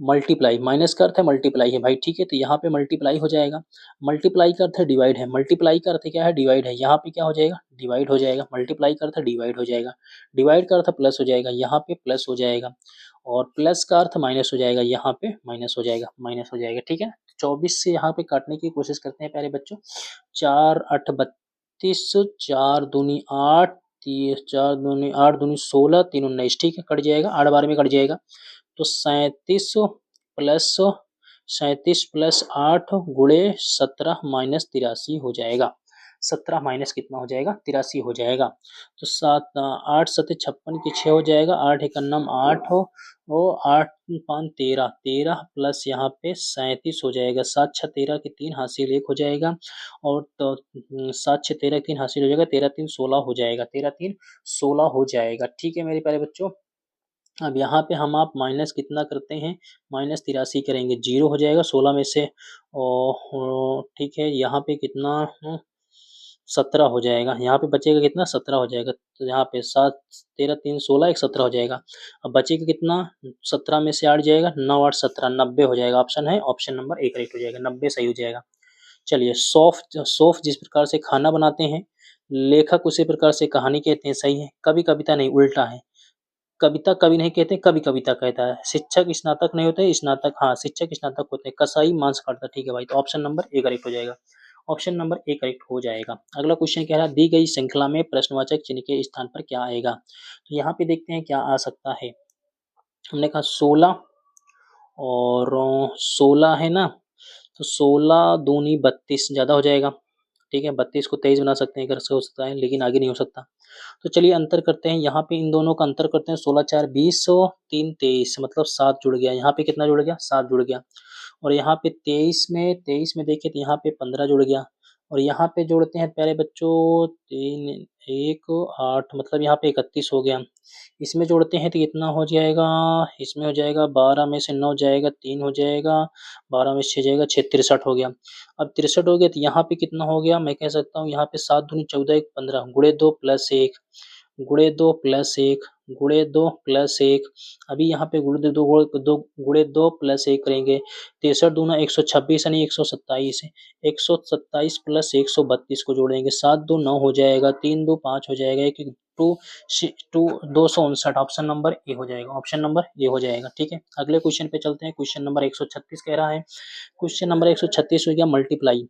Speaker 1: मल्टीप्लाई, माइनस का अर्थ है मल्टीप्लाई है भाई, ठीक है, तो यहाँ पे मल्टीप्लाई हो जाएगा। मल्टीप्लाई का अर्थ है डिवाइड है, मल्टीप्लाई का अर्थ क्या है, डिवाइड है, यहाँ पे क्या हो जाएगा, डिवाइड हो जाएगा। मल्टीप्लाई का अर्थ डिवाइड हो जाएगा, डिवाइड का अर्थ प्लस हो जाएगा, यहाँ पे प्लस हो जाएगा, और प्लस का अर्थ माइनस हो जाएगा, यहाँ पे माइनस हो जाएगा, माइनस हो जाएगा, ठीक है। 24 से यहाँ पे काटने की कोशिश करते हैं प्यारे बच्चों। 4 8 32, 4 दूनी 8, 4 दूनी 8 दूनी 16, 3 19, ठीक है, कट जाएगा, 8 बार में कट जाएगा, तो 37 प्लस 8 गुणे 17 माइनस 83 हो जाएगा। 17 माइनस कितना हो जाएगा, 83 हो जाएगा। तो 8 7 56 की 6 हो जाएगा, 8 1 8 हो, वो 8 5 13, 13 प्लस यहाँ पे 37 हो जाएगा, 7 6 13 की 3 हासिल 1 हो जाएगा, और तो 7 6 13 की 3 हासिल हो जाएगा, 13 3 16 हो जाएगा, 13 3 16 हो जाएगा, ठीक है मेरे प्यारे बच्चों। अब यहाँ पे हम आप माइनस कितना करते हैं, माइनस 83 करेंगे, 0 हो जाएगा 16 में से, और ठीक है, यहाँ पे कितना 17 हो जाएगा, यहाँ पे बचेगा कितना, 17 हो जाएगा, तो यहाँ पे 7 13 3 16 एक 17 हो जाएगा। अब बचेगा कितना, 17 में से 8 जाएगा, 9 8 17, 90 हो जाएगा। ऑप्शन है, ऑप्शन नंबर 1 करेक्ट हो जाएगा, 90 सही हो जाएगा। चलिए, सौंफ जिस प्रकार से खाना बनाते हैं, लेखक उसी प्रकार से कहानी कहते हैं, सही है। कवि कविता नहीं, उल्टा है। कविता कवि नहीं कहते, कवि कविता कहता है। शिक्षक स्नातक नहीं होते, स्नातक हाँ, शिक्षक स्नातक होते हैं। कसाई मांस काटता, ठीक है भाई, तो ऑप्शन नंबर ए करेक्ट हो जाएगा। ऑप्शन नंबर ए करेक्ट हो जाएगा। अगला क्वेश्चन कह रहा है, दी गई श्रृंखला में प्रश्नवाचक चिन्ह के स्थान पर क्या आएगा? तो यहाँ पे देखते हैं क्या आ सकता है। हमने कहा 16 और 16 है ना, तो 16 दूनी 32 ज़्यादा हो जाएगा, ठीक है। 32 को 23 बना सकते हैं, अगर से हो सकता है, लेकिन आगे नहीं हो सकता। तो चलिए अंतर करते हैं, यहाँ पे इन दोनों का अंतर करते हैं। 16 4 20 3 23, मतलब 7 जुड़ गया। यहाँ पे कितना जुड़ गया? 7 जुड़ गया। और यहाँ पे 23 में देखिए तो यहाँ पे 15 जुड़ गया। और यहाँ पे जोड़ते हैं प्यारे बच्चों, 3 1 8, मतलब यहाँ पे 31 हो गया। इसमें जोड़ते हैं तो कितना हो जाएगा? इसमें हो जाएगा 12 में से 9 जाएगा, 3 हो जाएगा, 12 में 6 जाएगा, 6 63 हो गया। अब 63 हो गया तो यहाँ पे कितना हो गया? मैं कह सकता हूँ यहाँ पे 7 दूनी 14 1 15, गुणे 2 प्लस 1, गुणे 2 प्लस 1, गुणे 2 प्लस 1। अभी यहाँ पे गुणे 2 गुणे 2 प्लस 1 करेंगे। 63 दूना 126 यानी 127 है। 127 प्लस 132 को जोड़ेंगे, 7 2 9 हो जाएगा, 3 2 5 हो जाएगा, 1 1 2 259। ऑप्शन नंबर ए हो जाएगा। ऑप्शन नंबर ए हो जाएगा, ठीक है। अगले क्वेश्चन पे चलते हैं। क्वेश्चन नंबर 136 कह रहा है। क्वेश्चन नंबर 136 हो गया मल्टीप्लाई।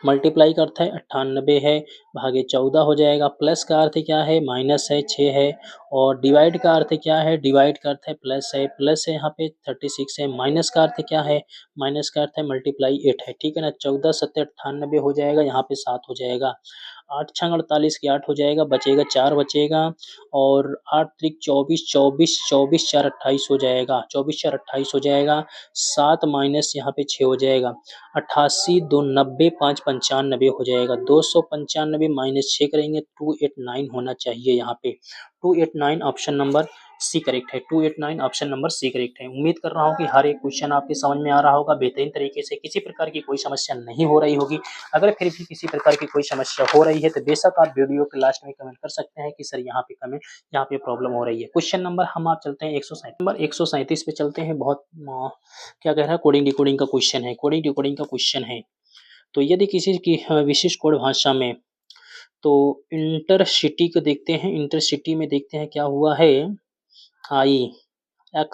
Speaker 1: मल्टीप्लाई का अर्थ है 98 है, भागे 14 हो जाएगा। प्लस का अर्थ क्या है? माइनस है, 6 है। और डिवाइड का अर्थ क्या है? डिवाइड का अर्थ है प्लस है, प्लस है यहाँ पे 36 है। माइनस का अर्थ क्या है? माइनस का अर्थ है मल्टीप्लाई 8 है, ठीक है ना। 14 7 98 हो जाएगा, यहाँ पे 7 हो जाएगा। 8 छंग 48 की 8 हो जाएगा, बचेगा 4 बचेगा। और 8 त्रिक 24, 24 24 4 28 हो जाएगा, 24 4 28 हो जाएगा। 7 माइनस यहाँ पे 6 हो जाएगा। 88 2 90 5 95 हो जाएगा। 295 माइनस 6 करेंगे, 289 होना चाहिए यहाँ पे। 289 ऑप्शन नंबर सी करेक्ट है। 289 ऑप्शन नंबर सी करेक्ट है। उम्मीद कर रहा हूँ कि हर एक क्वेश्चन आपके समझ में आ रहा होगा बेहतरीन तरीके से, किसी प्रकार की कोई समस्या नहीं हो रही होगी। अगर फिर भी किसी प्रकार की कोई समस्या हो रही है तो बेशक आप वीडियो के लास्ट में कमेंट कर सकते हैं कि सर यहाँ पे कमेंट, यहाँ पे प्रॉब्लम हो रही है। क्वेश्चन नंबर हम आप चलते हैं 137 नंबर 137 पे चलते हैं। बहुत क्या कह रहा है, कोडिंग डिकोडिंग का क्वेश्चन है। कोडिंग डिकोडिंग का क्वेश्चन है। तो यदि किसी की विशिष्ट कोड भाषा में, तो इंटरसिटी को देखते हैं। इंटरसिटी में देखते हैं क्या हुआ है। IXRMTUPEY,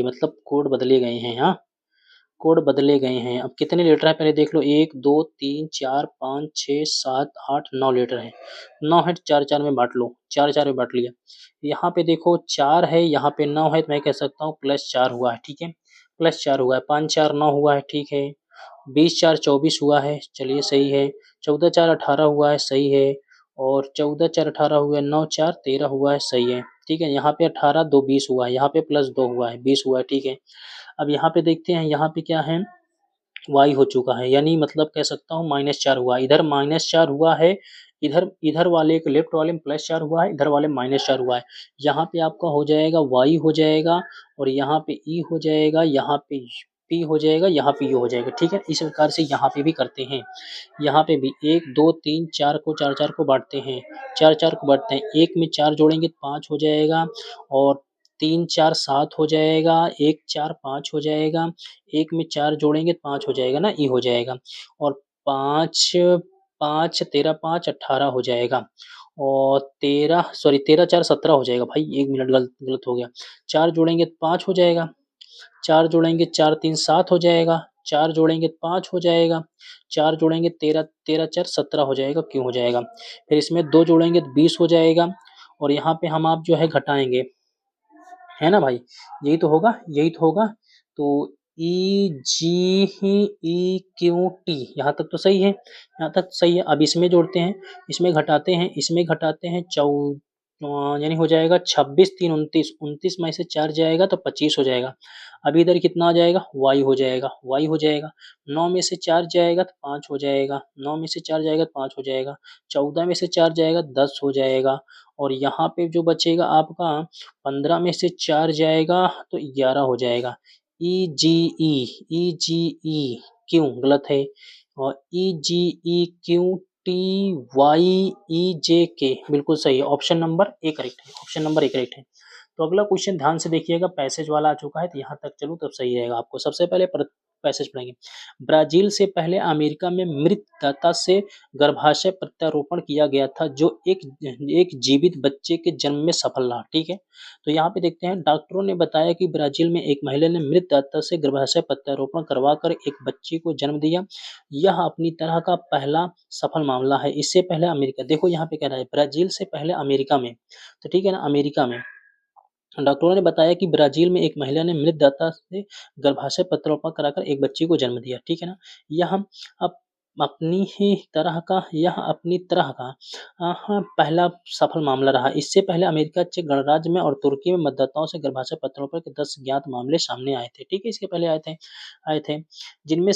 Speaker 1: मतलब कोड बदले गए हैं। हाँ, कोड बदले गए हैं। अब कितने लीटर है पहले देख लो, 1 2 3 4 5 6 7 8 9 लीटर है। 9 है, 4 4 में बांट लो, 4 4 में बांट लिया। यहाँ पे देखो 4 है, यहाँ पे 9 है, तो मैं कह सकता हूँ प्लस 4 हुआ है, ठीक है। प्लस 4 हुआ है, 5 4 9 हुआ है, ठीक है। 20 4 24 हुआ है, चलिए सही है। 14 4 18 हुआ है, सही है। और 14 4 18 हुआ है, 9 4 13 हुआ है, सही है, ठीक है। यहाँ पे 18 2 20 हुआ है, यहाँ पे प्लस 2 हुआ है, 20 हुआ है, ठीक है। अब यहाँ पे देखते हैं, यहाँ पे क्या है, y हो चुका है, यानी मतलब कह सकता हूँ -4 हुआ है। इधर -4 हुआ है, इधर इधर वाले के लेफ्ट वाले में +4 हुआ है, इधर वाले में -4 हुआ है। यहाँ पे आपका हो जाएगा y हो जाएगा, और यहाँ पे e हो जाएगा, यहाँ पे p हो जाएगा, यहाँ पे u हो जाएगा, ठीक है। इस प्रकार से यहाँ पे भी करते हैं। यहाँ पे भी 1 2 3 4 को 4 4 को बांटते हैं, 4 4 को बांटते हैं। 1 में 4 जोड़ेंगे तो 5 हो जाएगा, और 3 4 7 हो जाएगा, 1 4 5 हो जाएगा। 1 में 4 जोड़ेंगे तो 5 हो जाएगा ना, ई हो जाएगा। और 5 5 13 5 18 हो जाएगा। और 13 4 17 हो जाएगा। भाई 1 मिनट, गलत हो गया। 4 जोड़ेंगे तो 5 हो जाएगा, 4 जोड़ेंगे 4 3 7 हो जाएगा, 4 जोड़ेंगे तो 5 हो जाएगा, 4 जोड़ेंगे 13 13 4 17 हो जाएगा, क्यों हो जाएगा। फिर इसमें 2 जोड़ेंगे तो 20 हो जाएगा। और यहाँ पे हम आप जो है घटाएँगे, है ना भाई? यही तो होगा, यही तो होगा। तो EGEQT, यहाँ तक तो सही है, यहाँ तक सही है। अब इसमें जोड़ते हैं, इसमें घटाते हैं, इसमें घटाते हैं, यानी हो जाएगा 26 3 29, 29 में से 4 जाएगा तो 25 हो जाएगा। अब इधर कितना आ जाएगा, y हो जाएगा, y हो जाएगा। 9 में से 4 जाएगा तो 5 हो जाएगा, 9 में से 4 जाएगा तो 5 हो जाएगा। 14 में से 4 जाएगा तो 10 हो जाएगा। और यहाँ पे जो बचेगा आपका, 15 में से 4 जाएगा तो 11 हो जाएगा। EGE क्यों गलत है, और EGEQTYEJK बिल्कुल सही है। ऑप्शन नंबर ए करेक्ट है, ऑप्शन नंबर ए करेक्ट है। तो अगला क्वेश्चन ध्यान से देखिएगा, पैसेज वाला आ चुका है, तो यहाँ तक चलूँ तब सही रहेगा आपको। सबसे पहले पैसेज पढ़ेंगे। ब्राज़ील से पहले अमेरिका में मृत दाता से गर्भाशय प्रत्यारोपण किया गया था जो एक जीवित बच्चे के जन्म में सफल रहा, ठीक है। तो यहाँ पे देखते हैं डॉक्टरों ने बताया कि ब्राज़ील में एक महिला ने मृत दाता से गर्भाशय प्रत्यारोपण करवाकर एक बच्चे को जन्म दिया। यह अपनी तरह का पहला सफल मामला है। इससे पहले अमेरिका, देखो यहाँ पे कह रहा है ब्राज़ील से पहले अमेरिका में, तो ठीक है ना, अमेरिका में डॉक्टरों ने बताया कि ब्राज़ील में एक महिला ने मृत दाता से गर्भाशय प्रत्यारोपण कराकर एक बच्चे को जन्म दिया, ठीक है ना। यह अप यह अपनी तरह का पहला सफल मामला रहा। इससे पहले अमेरिका, चेक गणराज्य में और तुर्की में मतदाताओं से गर्भाशय प्रत्यारोपण के 10 ज्ञात मामले सामने आए थे, ठीक है। इसके पहले आए थे जिनमें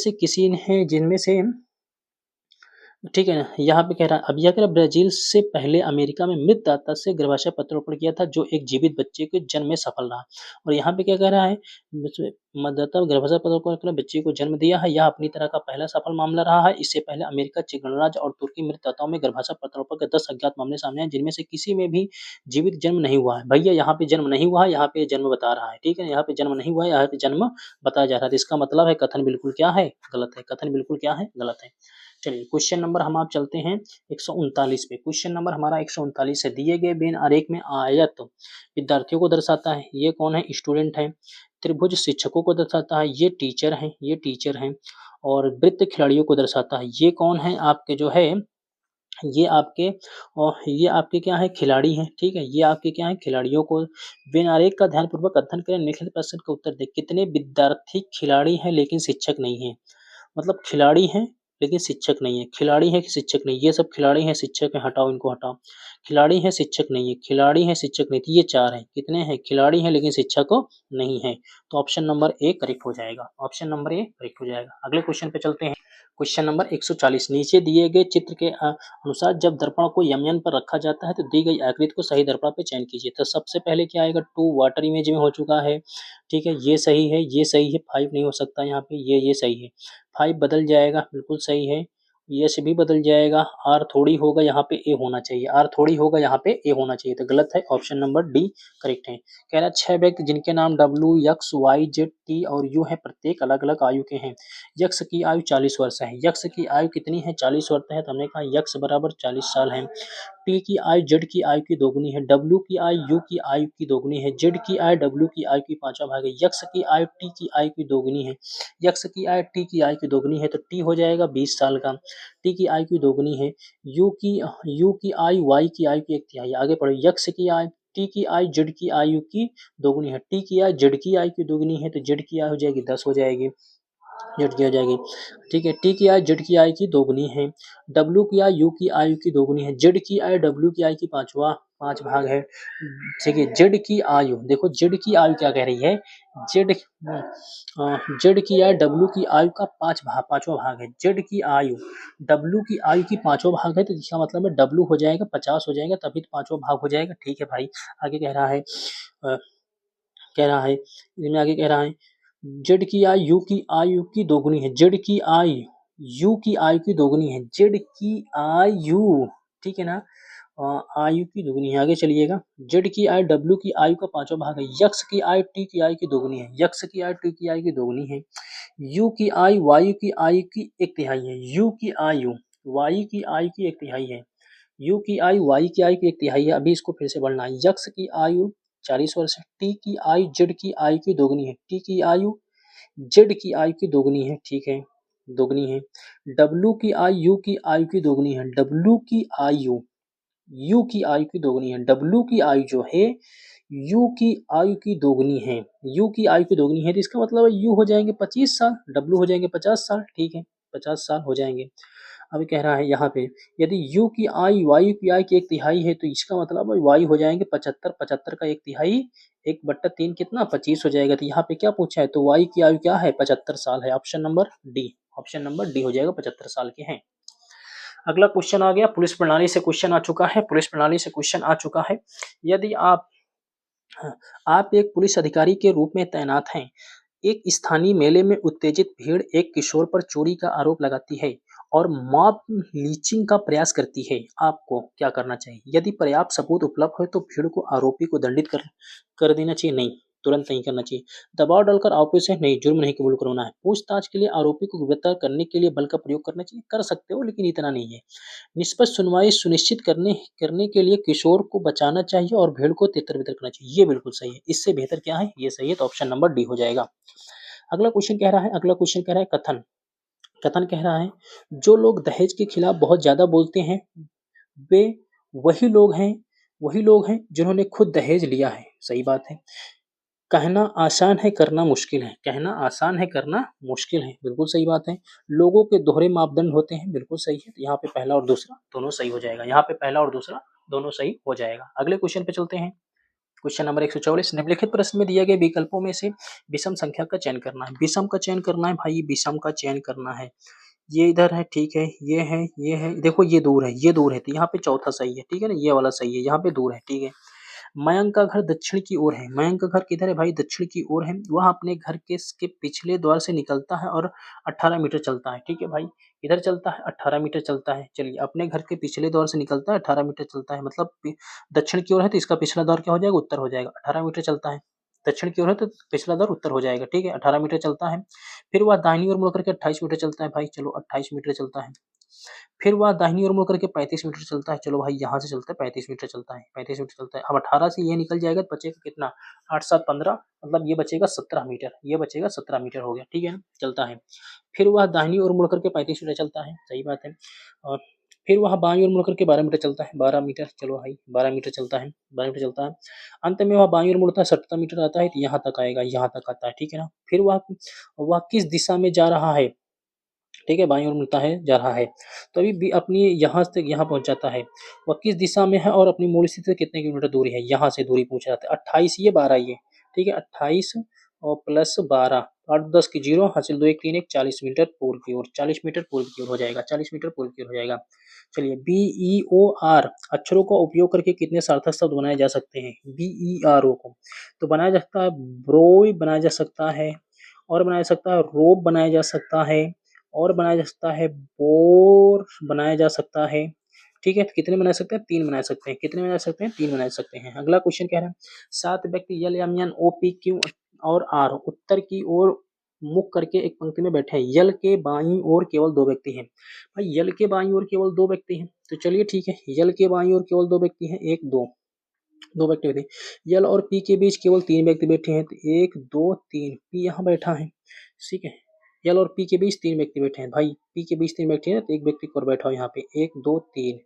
Speaker 1: से ठीक है ना, यहाँ पे कह रहा है अब यह कह रहा है ब्राज़ील से पहले अमेरिका में मृत दाता से गर्भाशय प्रत्यारोपण किया था जो एक जीवित बच्चे के जन्म में सफल रहा। और यहाँ पे क्या कह रहा है, मतदाता गर्भाशय प्रत्यारोपण कर बच्चे को जन्म दिया है, यह अपनी तरह का पहला सफल मामला रहा है। इससे पहले अमेरिका, चेक गणराज्य और तुर्की मृत दाताओं में गर्भाशय प्रत्यारोपण के 10 अज्ञात मामले सामने आए जिनमें से किसी में भी जीवित जन्म नहीं हुआ है। भैया यहाँ पे जन्म नहीं हुआ है, यहाँ पे जन्म बता रहा है, ठीक है। यहाँ पे जन्म नहीं हुआ है, यहाँ पे जन्म बताया जा रहा है। तो इसका मतलब है कथन बिल्कुल क्या है, गलत है। कथन बिल्कुल क्या है, गलत है। चलिए क्वेश्चन नंबर हम आप चलते हैं 139 पे। क्वेश्चन नंबर हमारा 139 है। दिए गए बेन आरेख में आयत विद्यार्थियों को दर्शाता है, ये कौन है, स्टूडेंट है। त्रिभुज शिक्षकों को दर्शाता है, ये टीचर हैं। और वृत्त खिलाड़ियों को दर्शाता है, ये कौन है, आपके जो है ये आपके क्या है, खिलाड़ी हैं, ठीक है। ये आपके क्या है, खिलाड़ियों को बेन आरेख का ध्यानपूर्वक अध्ययन करें, निम्नलिखित प्रश्न का उत्तर दें। कितने विद्यार्थी खिलाड़ी हैं लेकिन शिक्षक नहीं हैं, मतलब खिलाड़ी हैं लेकिन शिक्षक नहीं है। खिलाड़ी है कि शिक्षक नहीं, ये सब खिलाड़ी हैं, शिक्षक हैं, हटाओ इनको हटाओ। खिलाड़ी हैं, शिक्षक नहीं है, खिलाड़ी हैं, शिक्षक नहीं, तो ये 4 हैं। कितने हैं, खिलाड़ी हैं लेकिन शिक्षक नहीं है। तो ऑप्शन नंबर ए करेक्ट हो जाएगा, ऑप्शन नंबर ए करेक्ट हो जाएगा। अगले क्वेश्चन पे चलते हैं। क्वेश्चन नंबर 140, नीचे दिए गए चित्र के अनुसार जब दर्पण को यमयन पर रखा जाता है तो दी गई आकृति को सही दर्पण पे चयन कीजिए। तो सबसे पहले क्या आएगा, 2 वाटर इमेज में हो चुका है, ठीक है, ये सही है, ये सही है, 5 नहीं हो सकता यहाँ पे, ये सही है। 5 बदल जाएगा, बिल्कुल सही है। यस भी बदल जाएगा, आर थोड़ी होगा, यहाँ पे ए होना चाहिए, आर थोड़ी होगा, यहाँ पे ए होना चाहिए, तो गलत है, ऑप्शन नंबर डी करेक्ट है। कह रहा है 6 व्यक्ति जिनके नाम W, X, Y, Z, T और यू है, प्रत्येक अलग अलग आयु के हैं। यक्स की आयु 40 वर्ष है। यक्स की आयु कितनी है, 40 वर्ष है, तो हमने कहा यक्स बराबर 40 साल है। टी की आयु जेड की आयु की दोगुनी है। डब्ल्यू की आयु यू की आयु की दोगुनी है। जेड की आयु डब्ल्यू की आयु की 5वां भाग है। यक्स की आयु टी की आयु की दोगुनी है। यक्स की आयु टी की आयु की दोगुनी है, तो टी हो जाएगा 20 साल का। टी की आयु की दोगुनी है। यू की आयु वाई की आयु की 1/3। आगे पढ़ो, यक्स की आयु टी की आयु जेड की आयु की दोगुनी है। टी की आयु जेड की आयु की दोगुनी है, तो जेड की आयु हो जाएगी 10 हो जाएगी, जेड की हो जाएगी, ठीक है। टी की आयु जेड की आयु की दोगुनी है। डब्ल्यू की आयु यू की आयु की दोगुनी है। जेड की आयु डब्ल्यू की आयु की 5 भाग है, ठीक है। जेड की आयु, देखो जेड की आयु क्या कह रही है, जेड की आयु डब्ल्यू की आयु का 5वां भाग है। जेड की आयु डब्ल्यू की आयु की 5वां भाग है, तो इसका मतलब है डब्ल्यू हो जाएगा 50 हो जाएगा, तभी तो 5वां भाग हो जाएगा, ठीक है भाई। आगे कह रहा है इसमें आगे कह रहा है जेड की आयु यू की दोगुनी है। जेड की आयु यू की आयु की दोगुनी है। जेड की आयु, ठीक है ना, आयु की दोगुनी है। आगे चलिएगा, जेड की आयु डब्ल्यू की आयु का 5वां भाग है। यक्स की आयु टी की आयु की दोगुनी है। यक्स की आयु टी की आयु की दोगुनी है। यू की आयु वायु की आयु की 1/3 है। यू की आयु वायु की आयु की 1/3 है। यू की आयु वाई की आयु की 1/3 है। अभी इसको फिर से बढ़ना है। यक्स की आयु 40 वर्ष है। टी की आयु जेड की आयु की दोगुनी है। टी की आयु जेड की आयु की दोगुनी है, ठीक है, दोगुनी है। डब्ल्यू की आयु यू की आयु की दोगुनी है। डब्ल्यू की आयु यू की आयु की दोगुनी है। डब्ल्यू की आयु जो है यू की आयु की दोगुनी है। यू की आयु की दोगुनी है, तो इसका मतलब है यू हो जाएंगे 25 साल, डब्ल्यू हो जाएंगे 50 साल, ठीक है, 50 साल हो जाएंगे। अभी कह रहा है यहाँ पे यदि यू की आयु वायु की आयु की 1/3 है, तो इसका मतलब है वायु हो जाएंगे 75, 75 का 1/3 1/3 कितना 25 हो जाएगा। तो यहाँ पे क्या पूछा है, तो वाई की आयु क्या है, 75 साल है। Option number D, option number D हो जाएगा, 75 साल के हैं। अगला क्वेश्चन आ गया, पुलिस प्रणाली से क्वेश्चन आ चुका है। पुलिस प्रणाली से क्वेश्चन आ चुका है। यदि आप एक पुलिस अधिकारी के रूप में तैनात हैं, एक स्थानीय मेले में उत्तेजित भीड़ एक किशोर पर चोरी का आरोप लगाती है और मॉब लिंचिंग का प्रयास करती है, आपको क्या करना चाहिए। यदि पर्याप्त सबूत उपलब्ध हो तो भीड़ को आरोपी को दंडित कर देना चाहिए, नहीं, तुरंत नहीं करना चाहिए। दबाव डालकर आरोपी से नहीं, जुर्म नहीं कबूल करवाना है। पूछताछ के लिए आरोपी को गिरफ्तार करने के लिए बल का प्रयोग करना चाहिए, कर सकते हो लेकिन इतना नहीं है। निष्पक्ष सुनवाई सुनिश्चित करने करने के लिए किशोर को बचाना चाहिए और भीड़ को तितर-बितर करना चाहिए। ये बिल्कुल सही है। इससे बेहतर क्या है? ये सही है, तो ऑप्शन नंबर डी हो जाएगा। अगला क्वेश्चन कह रहा है कथन। कथन कह रहा है, जो लोग दहेज के खिलाफ बहुत ज़्यादा बोलते हैं, वे वही लोग हैं वही लोग हैं जिन्होंने खुद दहेज लिया है। सही बात है। कहना आसान है, करना मुश्किल है। कहना आसान है, करना मुश्किल है। बिल्कुल सही बात है। लोगों के दोहरे मापदंड होते हैं। बिल्कुल सही है। यहाँ पे पहला और दूसरा दोनों सही हो जाएगा। यहाँ पे पहला और दूसरा दोनों सही हो जाएगा। अगले क्वेश्चन पे चलते हैं। क्वेश्चन नंबर 144, निम्नलिखित प्रश्न में दिए गए विकल्पों में से विषम संख्या का चयन करना है। विषम का चयन करना है भाई, विषम का चयन करना है। ये इधर है, ठीक है, ये है, देखो ये दूर है, तो यहाँ पे चौथा सही है, ठीक है ना, ये वाला सही है, यहाँ पे दूर है, ठीक है। मयंक का घर दक्षिण की ओर है। मयंक का घर किधर है भाई? दक्षिण की ओर है। वह अपने घर के पिछले द्वार से निकलता है और 18 मीटर चलता है, ठीक है भाई। इधर चलता है, 18 मीटर चलता है। चलिए, अपने घर के पिछले द्वार से निकलता है, 18 मीटर चलता है, मतलब दक्षिण की ओर है तो इसका पिछला द्वार क्या हो जाएगा? उत्तर हो जाएगा। 18 मीटर चलता है, दक्षिण की ओर है तो पिछला द्वार उत्तर हो जाएगा, ठीक है। 18 मीटर चलता है। फिर वह दाहिनी ओर मुड़ करके 28 मीटर चलता है भाई, चलो 28 मीटर चलता है। फिर वह दाहिनी ओर मुड़ करके 35 मीटर चलता है, चलो भाई यहाँ से चलता है 35 मीटर चलता है, 35 मीटर चलता है। अब 18 से ये निकल जाएगा तो बचेगा कितना? 8 7 15, मतलब ये बचेगा 17 मीटर, ये बचेगा 17 मीटर हो गया, ठीक है ना, चलता है। फिर वह दाहिनी ओर मुड़ करके 35 मीटर चलता है, सही बात है। और फिर वह बाईं ओर मुड़ करके 12 मीटर चलता है, 12 मीटर, चलो भाई 12 मीटर चलता है, 12 मीटर चलता है। अंत में वह बाईं ओर मुड़ता है, 17 मीटर आता है, तो यहाँ तक आएगा, यहाँ तक आता है, ठीक है ना। फिर वह किस दिशा में जा रहा है? ठीक है, बाईं ओर मुड़ता है, जा रहा है। तो अभी भी अपनी यहाँ से यहाँ पहुँच जाता है। वह किस दिशा में है और अपनी मूल स्थिति से कितने किलोमीटर दूरी है? यहाँ से दूरी पूछा जाता है। 28 ये 12 ये, ठीक है, 28 और प्लस 12, 8 10 की 0, हासिल 2 1 3 1, 40 मीटर पूर्व की ओर, 40 मीटर पूर्व की ओर हो जाएगा, 40 मीटर पूर्व की ओर हो जाएगा। चलिए, BEOR अक्षरों का उपयोग करके कितने सार्थक शब्द बनाए जा सकते हैं? BERO को तो बनाया जा सकता है, ब्रोय बनाया जा सकता है, और बनाया जा सकता है, रोब बनाया जा सकता है, और बनाया जा सकता है, बोर बनाया जा सकता है, ठीक है। तो कितने बना सकते हैं? 3 बना सकते हैं। कितने बना सकते हैं? 3 बना सकते हैं। अगला क्वेश्चन कह रहा है, 7 व्यक्ति L M N O P Q और आर उत्तर की ओर मुख करके एक पंक्ति में बैठे हैं। यल के बाईं ओर केवल 2 व्यक्ति हैं। भाई यल के बाईं ओर केवल 2 व्यक्ति हैं, तो चलिए ठीक है, यल के बाईं ओर केवल 2 व्यक्ति हैं, 1 2 2 व्यक्ति बैठे हैं। यल और पी के बीच केवल 3 व्यक्ति बैठे हैं, तो 1 2 3, पी यहाँ बैठा है, ठीक है। यल और पी के बीच 3 व्यक्ति बैठे हैं भाई, पी के बीच 3 व्यक्ति हैं, तो एक व्यक्ति और बैठा हो यहाँ पे, 1 2 3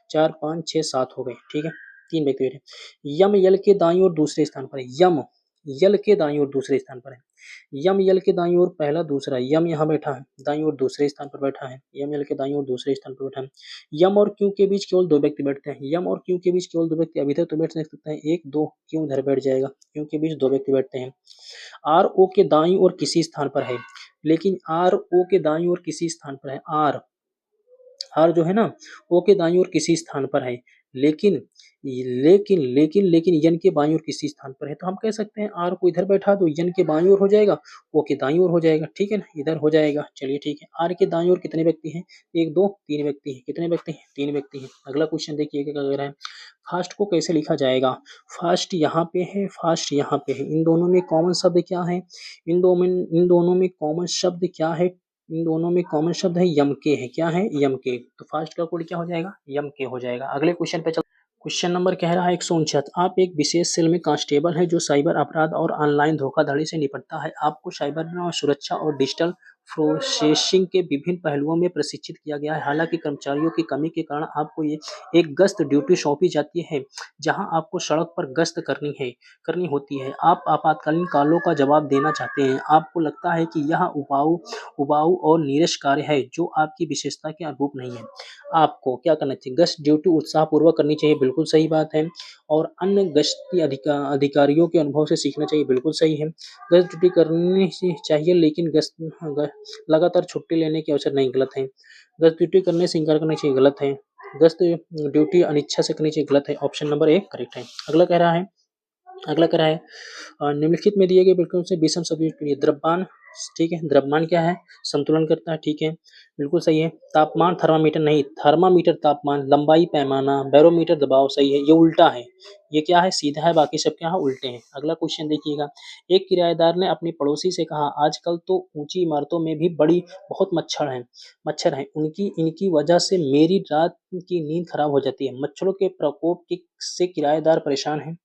Speaker 1: 4 5 6 7 हो गए, ठीक है, 3 व्यक्ति बैठे हैं। यम यल के दाईं ओर दूसरे स्थान पर है। यम यल के दाईं ओर दूसरे स्थान पर है। यम यल के दाईं ओर पहला दूसरा, यम यहाँ बैठा है, दाईं ओर दूसरे स्थान पर बैठा है। यम यल के दाईं ओर दूसरे स्थान पर बैठा है। यम और क्यू के बीच केवल 2 व्यक्ति बैठते हैं। यम और क्यू के बीच केवल 2 व्यक्ति, अभी तक तो बैठ नहीं सकते हैं, 1 2 क्यू इधर बैठ जाएगा, क्यू के बीच 2 व्यक्ति बैठते हैं। आर ओ के दाईं ओर किसी स्थान पर है, लेकिन आर ओ के दाईं ओर किसी स्थान पर है, आर आर जो है ना, ओ के दाईं ओर किसी स्थान पर है, लेकिन लेकिन यन के बाईं ओर किसी स्थान पर है। तो हम कह सकते हैं आर को इधर बैठा दो, यन के बाईं ओर हो जाएगा, ओ के दाईं ओर हो जाएगा, ठीक है ना, इधर हो जाएगा। चलिए ठीक है, आर के दाईं ओर कितने व्यक्ति हैं? 1 2 3 व्यक्ति हैं। कितने व्यक्ति हैं? 3 व्यक्ति हैं। अगला क्वेश्चन देखिए क्या कह रहा है, फास्ट को कैसे लिखा जाएगा? फास्ट यहाँ पे है, फास्ट यहाँ पे है, इन दोनों में कॉमन शब्द क्या है? इन दोनों में कॉमन शब्द क्या है? इन दोनों में कॉमन शब्द है यम के है, क्या है? यम के। तो फास्ट का कोड क्या हो जाएगा? यम के हो जाएगा। अगले क्वेश्चन पे चल, क्वेश्चन नंबर कह रहा है 159, आप एक विशेष सेल में कांस्टेबल है जो साइबर अपराध और ऑनलाइन धोखाधड़ी से निपटता है। आपको साइबर सुरक्षा और डिजिटल प्रोसेसिंग के विभिन्न पहलुओं में प्रशिक्षित किया गया है। हालांकि कर्मचारियों की कमी के कारण आपको ये एक गश्त ड्यूटी सौंपी जाती है, जहां आपको सड़क पर गश्त करनी होती है। आप आपातकालीन कॉलों का जवाब देना चाहते हैं। आपको लगता है कि यह उबाऊ और नीरस कार्य है जो आपकी विशेषता के अनुरूप नहीं है। आपको क्या करना चाहिए? गश्त ड्यूटी उत्साहपूर्वक करनी चाहिए, बिल्कुल सही बात है। और अन्य गश्ती अधिकारियों के अनुभव से सीखना चाहिए, बिल्कुल सही है। गश्त ड्यूटी करनी चाहिए, लेकिन लगातार छुट्टी लेने के अवसर नहीं, गलत है। गश्त ड्यूटी करने से इनकार करना चाहिए, गलत है। गश्त ड्यूटी अनिच्छा से करनी चाहिए, गलत है। ऑप्शन नंबर 1 करेक्ट है। अगला कह रहा है अगला कह रहा है निम्नलिखित में दिए गए बिल्कुल से विषम सदिश के लिए द्रव्यमान, ठीक है, द्रव्यमान क्या है, संतुलन करता है, ठीक है, बिल्कुल सही है। तापमान थर्मामीटर नहीं, थर्मामीटर तापमान, लंबाई पैमाना, बैरोमीटर दबाव, सही है, ये उल्टा है, ये क्या है, सीधा है, बाकी सब क्या है, उल्टे हैं। अगला क्वेश्चन देखिएगा, एक किराएदार ने अपने पड़ोसी से कहा आजकल तो ऊंची इमारतों में भी बड़ी बहुत मच्छर हैं, उनकी इनकी वजह से मेरी रात की नींद खराब हो जाती है, मच्छरों के प्रकोप से किराएदार परेशान है,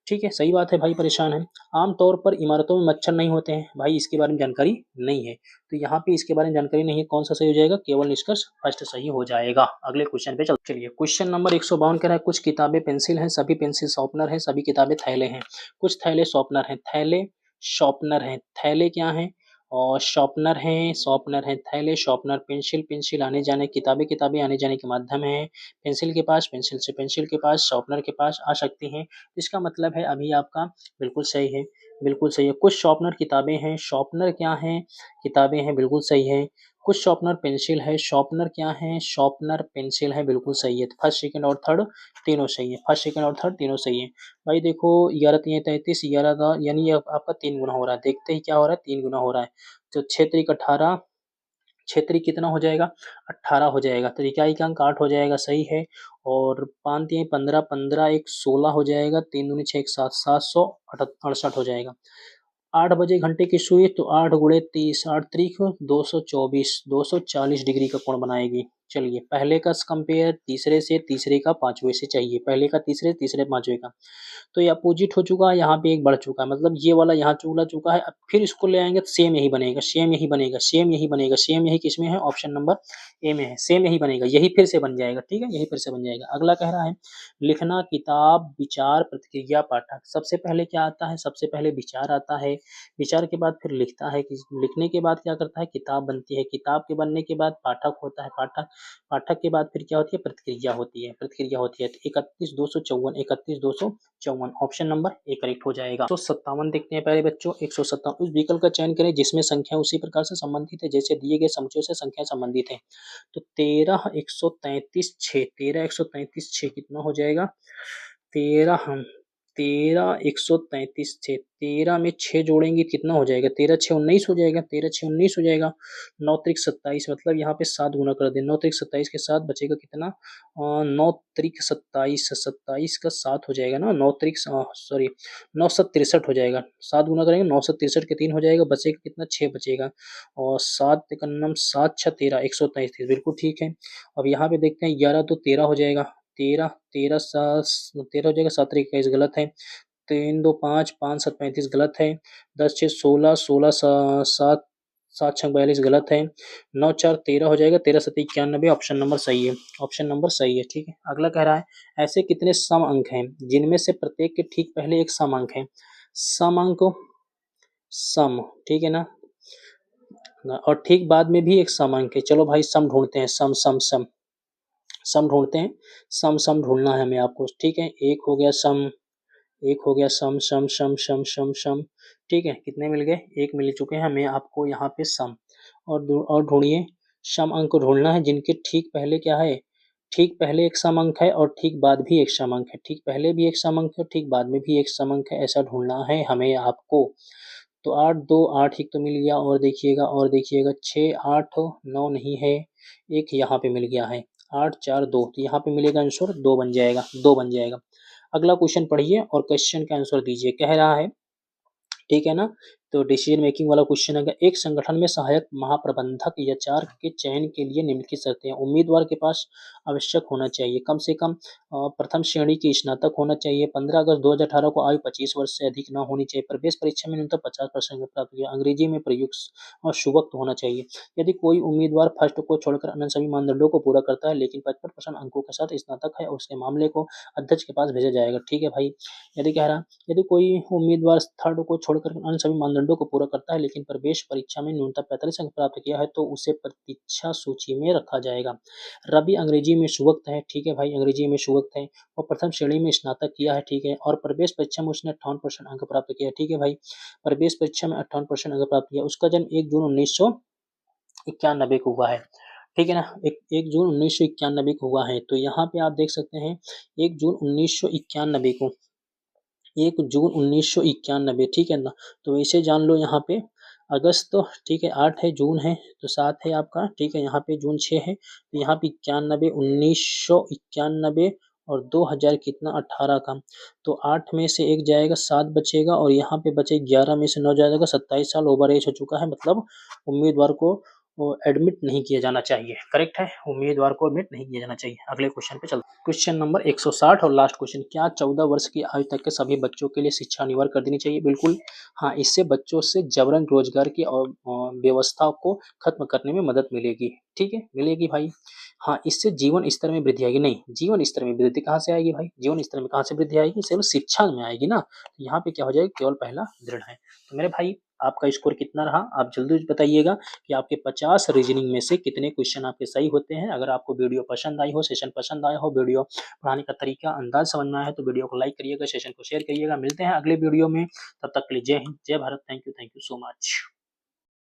Speaker 1: ठीक है, सही बात है भाई, परेशान है। आम तौर पर इमारतों में मच्छर नहीं होते हैं, भाई इसके बारे में जानकारी नहीं है, तो यहाँ पे इसके बारे में जानकारी नहीं है, कौन सा सही हो जाएगा, केवल निष्कर्ष फर्स्ट सही हो जाएगा। अगले क्वेश्चन पे चलिए, क्वेश्चन नंबर 152 कह रहा है कुछ किताबें पेंसिल हैं, सभी पेंसिल शॉर्पनर है, सभी किताबें थैले हैं, कुछ थैले शॉर्पनर हैं, थैले शॉर्पनर हैं, थैले क्या हैं और शॉर्पनर हैं, थैले शॉर्पनर, पेंसिल पेंसिल आने जाने, किताबें किताबें आने जाने के माध्यम है, पेंसिल के पास, पेंसिल से पेंसिल के पास, शॉर्पनर के पास आ सकती हैं, इसका मतलब है अभी आपका बिल्कुल सही है, बिल्कुल सही है। कुछ शॉर्पनर किताबें हैं, शॉर्पनर क्या हैं, किताबें हैं, बिल्कुल सही है। कुछ शॉर्पनर पेंसिल है, शॉर्पनर क्या है, शॉर्पनर पेंसिल है, बिल्कुल सही है। फर्स्ट सेकंड और थर्ड तीनों सही है, फर्स्ट सेकंड और थर्ड तीनों सही है। भाई देखो 11 तीन 33, 11 का यानी ये आपका 3 गुना हो रहा है, देखते ही क्या हो रहा है, 3 गुना हो रहा है, तो 6 त्रिक 18, 6 त्रिक कितना हो जाएगा, 18 हो जाएगा, तो इकाई का अंक 8 हो जाएगा, सही है। और 5 तीन 15, 15 एक 16 हो जाएगा, 3 दूनी 6 एक 7, 768 हो जाएगा। 8 बजे घंटे की सुई तो 8 गुणे 30, 8 त्रिक 224, 240 डिग्री का कोण बनाएगी। चलिए पहले का कंपेयर तीसरे से, तीसरे का पांचवे से चाहिए, पहले का तीसरे, तीसरे पांचवे का, तो ये अपोजिट हो चुका है, यहाँ पे एक बढ़ चुका है, मतलब ये वाला यहाँ चुका है, अब फिर इसको ले आएंगे तो सेम यही बनेगा, सेम यही बनेगा, सेम यही बनेगा, सेम यही किसमें है, ऑप्शन नंबर ए में है, सेम यही बनेगा, यही फिर से बन जाएगा, ठीक है, यही फिर से बन जाएगा। अगला कह रहा है लिखना, किताब, विचार, प्रतिक्रिया, पाठक, सबसे पहले क्या आता है, सबसे पहले विचार आता है, विचार के बाद फिर लिखता है, लिखने के बाद क्या करता है, किताब बनती है, किताब के बनने के बाद पाठक होता है, पाठक, पाठक के बाद फिर क्या होती है, प्रतिक्रिया होती है, प्रतिक्रिया होती है, तो 31 254, 31 254, ऑप्शन नंबर ए करेक्ट हो जाएगा। 157 देखते हैं पहले बच्चों, 157 उस विकल्प का चयन करें जिसमें संख्या उसी प्रकार से संबंधित है जैसे दिए गए समुच्चयों से संख्या संबंधित है, तो 13 133 6, 13 133 6 कितना हो जाएगा, 13 हम 13 133 6, 13 में 6 जोड़ेंगे कितना हो जाएगा, 13 6 19 हो जाएगा, 13 6 19 हो जाएगा, 9 त्रिक 27, मतलब यहाँ पे 7 गुना कर दें, 9 त्रिक 27 के साथ बचेगा कितना, 9 त्रिक 27, 27 का 7 हो जाएगा ना, 9 त्रिक सॉरी 9 7 63 हो जाएगा, 7 गुना करेंगे 9 7 63 के 3 हो जाएगा, बचेगा कितना, 6 बचेगा, और 7 का नम 7 6 13, 133, बिल्कुल ठीक है। अब यहाँ पे देखते हैं 11 तो 13 हो जाएगा, 13 13 13 हो जाएगा, 7 त्रिक 21 गलत है, 3 2 5, 5 7 35 गलत है, 10 6 16, 16 7 7 6 42 गलत है, 9 4 13 हो जाएगा, 13 7 91, ऑप्शन नंबर सही है, ऑप्शन नंबर सही है, ठीक है। अगला कह रहा है ऐसे कितने सम अंक हैं जिनमें से प्रत्येक के ठीक पहले एक सम अंक है, सम अंक, सम, ठीक है ना, और ठीक बाद में भी एक सम अंक है, चलो भाई सम ढूंढते हैं, सम सम सम सम ढूंढते हैं, सम सम ढूंढना है हमें आपको, ठीक है, एक हो गया सम, एक हो गया सम सम सम सम सम सम, ठीक है, कितने मिल गए, एक मिल चुके हैं हमें आपको यहाँ पे सम, और ढूंढिए, सम अंक को ढूंढना है जिनके ठीक पहले क्या है, ठीक पहले एक सम अंक है और ठीक बाद भी एक सम अंक है, ठीक पहले भी एक सम अंक है, ठीक बाद में भी एक सम अंक है, ऐसा ढूंढना है हमें आपको। तो 8 2 8 एक तो मिल गया, और देखिएगा 6 8 9 नहीं है, एक यहाँ पे मिल गया है, 8 4 2, तो यहाँ पे मिलेगा आंसर 2 बन जाएगा, 2 बन जाएगा। अगला क्वेश्चन पढ़िए और क्वेश्चन का आंसर दीजिए, कह रहा है, ठीक है ना, तो डिसीजन मेकिंग वाला क्वेश्चन है, एक संगठन में सहायक महाप्रबंधक या चार के चयन के लिए निम्नलिखित शर्तें हैं, उम्मीदवार के पास आवश्यक होना चाहिए कम से कम प्रथम श्रेणी की स्नातक होना चाहिए, 15 अगस्त 2018 को आयु 25 वर्ष से अधिक न होनी चाहिए, प्रवेश परीक्षा में न्यूनतम 50% प्राप्त किया, अंग्रेजी में प्रयुक्त और सुवक्त होना चाहिए, यदि कोई उम्मीदवार फर्स्ट को छोड़कर अन्य सभी मानदंडों को पूरा करता है लेकिन 55% अंकों के साथ स्नातक है, उसके मामले को अध्यक्ष के पास भेजा जाएगा, ठीक है भाई। यदि कह रहा यदि कोई उम्मीदवार थर्ड को छोड़कर अन्य सभी मानदंडों को पूरा करता है लेकिन प्रवेश परीक्षा में न्यूनतम 45 अंक प्राप्त किया है तो उसे प्रतीक्षा सूची में रखा जाएगा। रवि अंग्रेजी में सुवक्त है, ठीक है भाई, अंग्रेजी में सुवक्त है, और प्रथम श्रेणी में स्नातक किया है, ठीक है, और प्रवेश परीक्षा में उसने 58% अंक प्राप्त किया, ठीक है भाई, प्रवेश परीक्षा में 58% अंक प्राप्त किया, उसका जन्म 1 जून 1991 को हुआ है, ठीक है ना, 1 जून 1991 को हुआ है, तो यहाँ पे आप देख सकते हैं 1 जून 1991 को 1 जून 1991, ठीक है ना? तो इसे जान लो यहाँ पे अगस्त तो ठीक है 8 है, जून है तो 7 है आपका, ठीक है? यहाँ पे जून 6 है, तो यहाँ पे 91 1991 और 2000 कितना 18 का, तो 8 में से 1 जाएगा 7 बचेगा और यहाँ पे बचे 11 में से 9 जाएगा 27 साल ओवर एज हो चुका है, मतलब उम्मीदवार को वो एडमिट नहीं किया जाना चाहिए। करेक्ट है, उम्मीदवार को एडमिट नहीं किया जाना चाहिए। अगले क्वेश्चन पे चलते हैं। क्वेश्चन नंबर 160 और लास्ट क्वेश्चन, क्या 14 वर्ष की आयु तक के सभी बच्चों के लिए शिक्षा अनिवार्य कर देनी चाहिए? बिल्कुल हाँ, इससे बच्चों से जबरन रोजगार की व्यवस्था को खत्म करने में मदद मिलेगी। ठीक है, मिलेगी भाई। हाँ, इससे जीवन स्तर में वृद्धि आएगी। नहीं, जीवन स्तर में वृद्धि कहाँ से आएगी भाई? जीवन स्तर में कहाँ से वृद्धि आएगी? सिर्फ शिक्षा में आएगी ना। यहाँ पे क्या हो जाएगा? केवल पहला दृढ़ है। तो मेरे भाई आपका स्कोर कितना रहा? आप जल्दी बताइएगा कि आपके 50 रीजनिंग में से कितने क्वेश्चन आपके सही होते हैं। अगर आपको वीडियो पसंद आई हो, सेशन पसंद आया हो, वीडियो पढ़ाने का तरीका अंदाज समझ में आया है तो वीडियो को लाइक करिएगा, सेशन को शेयर करिएगा। मिलते हैं अगले वीडियो में, तब तक के लिए जय हिंद, जय Bharat. Thank you so much.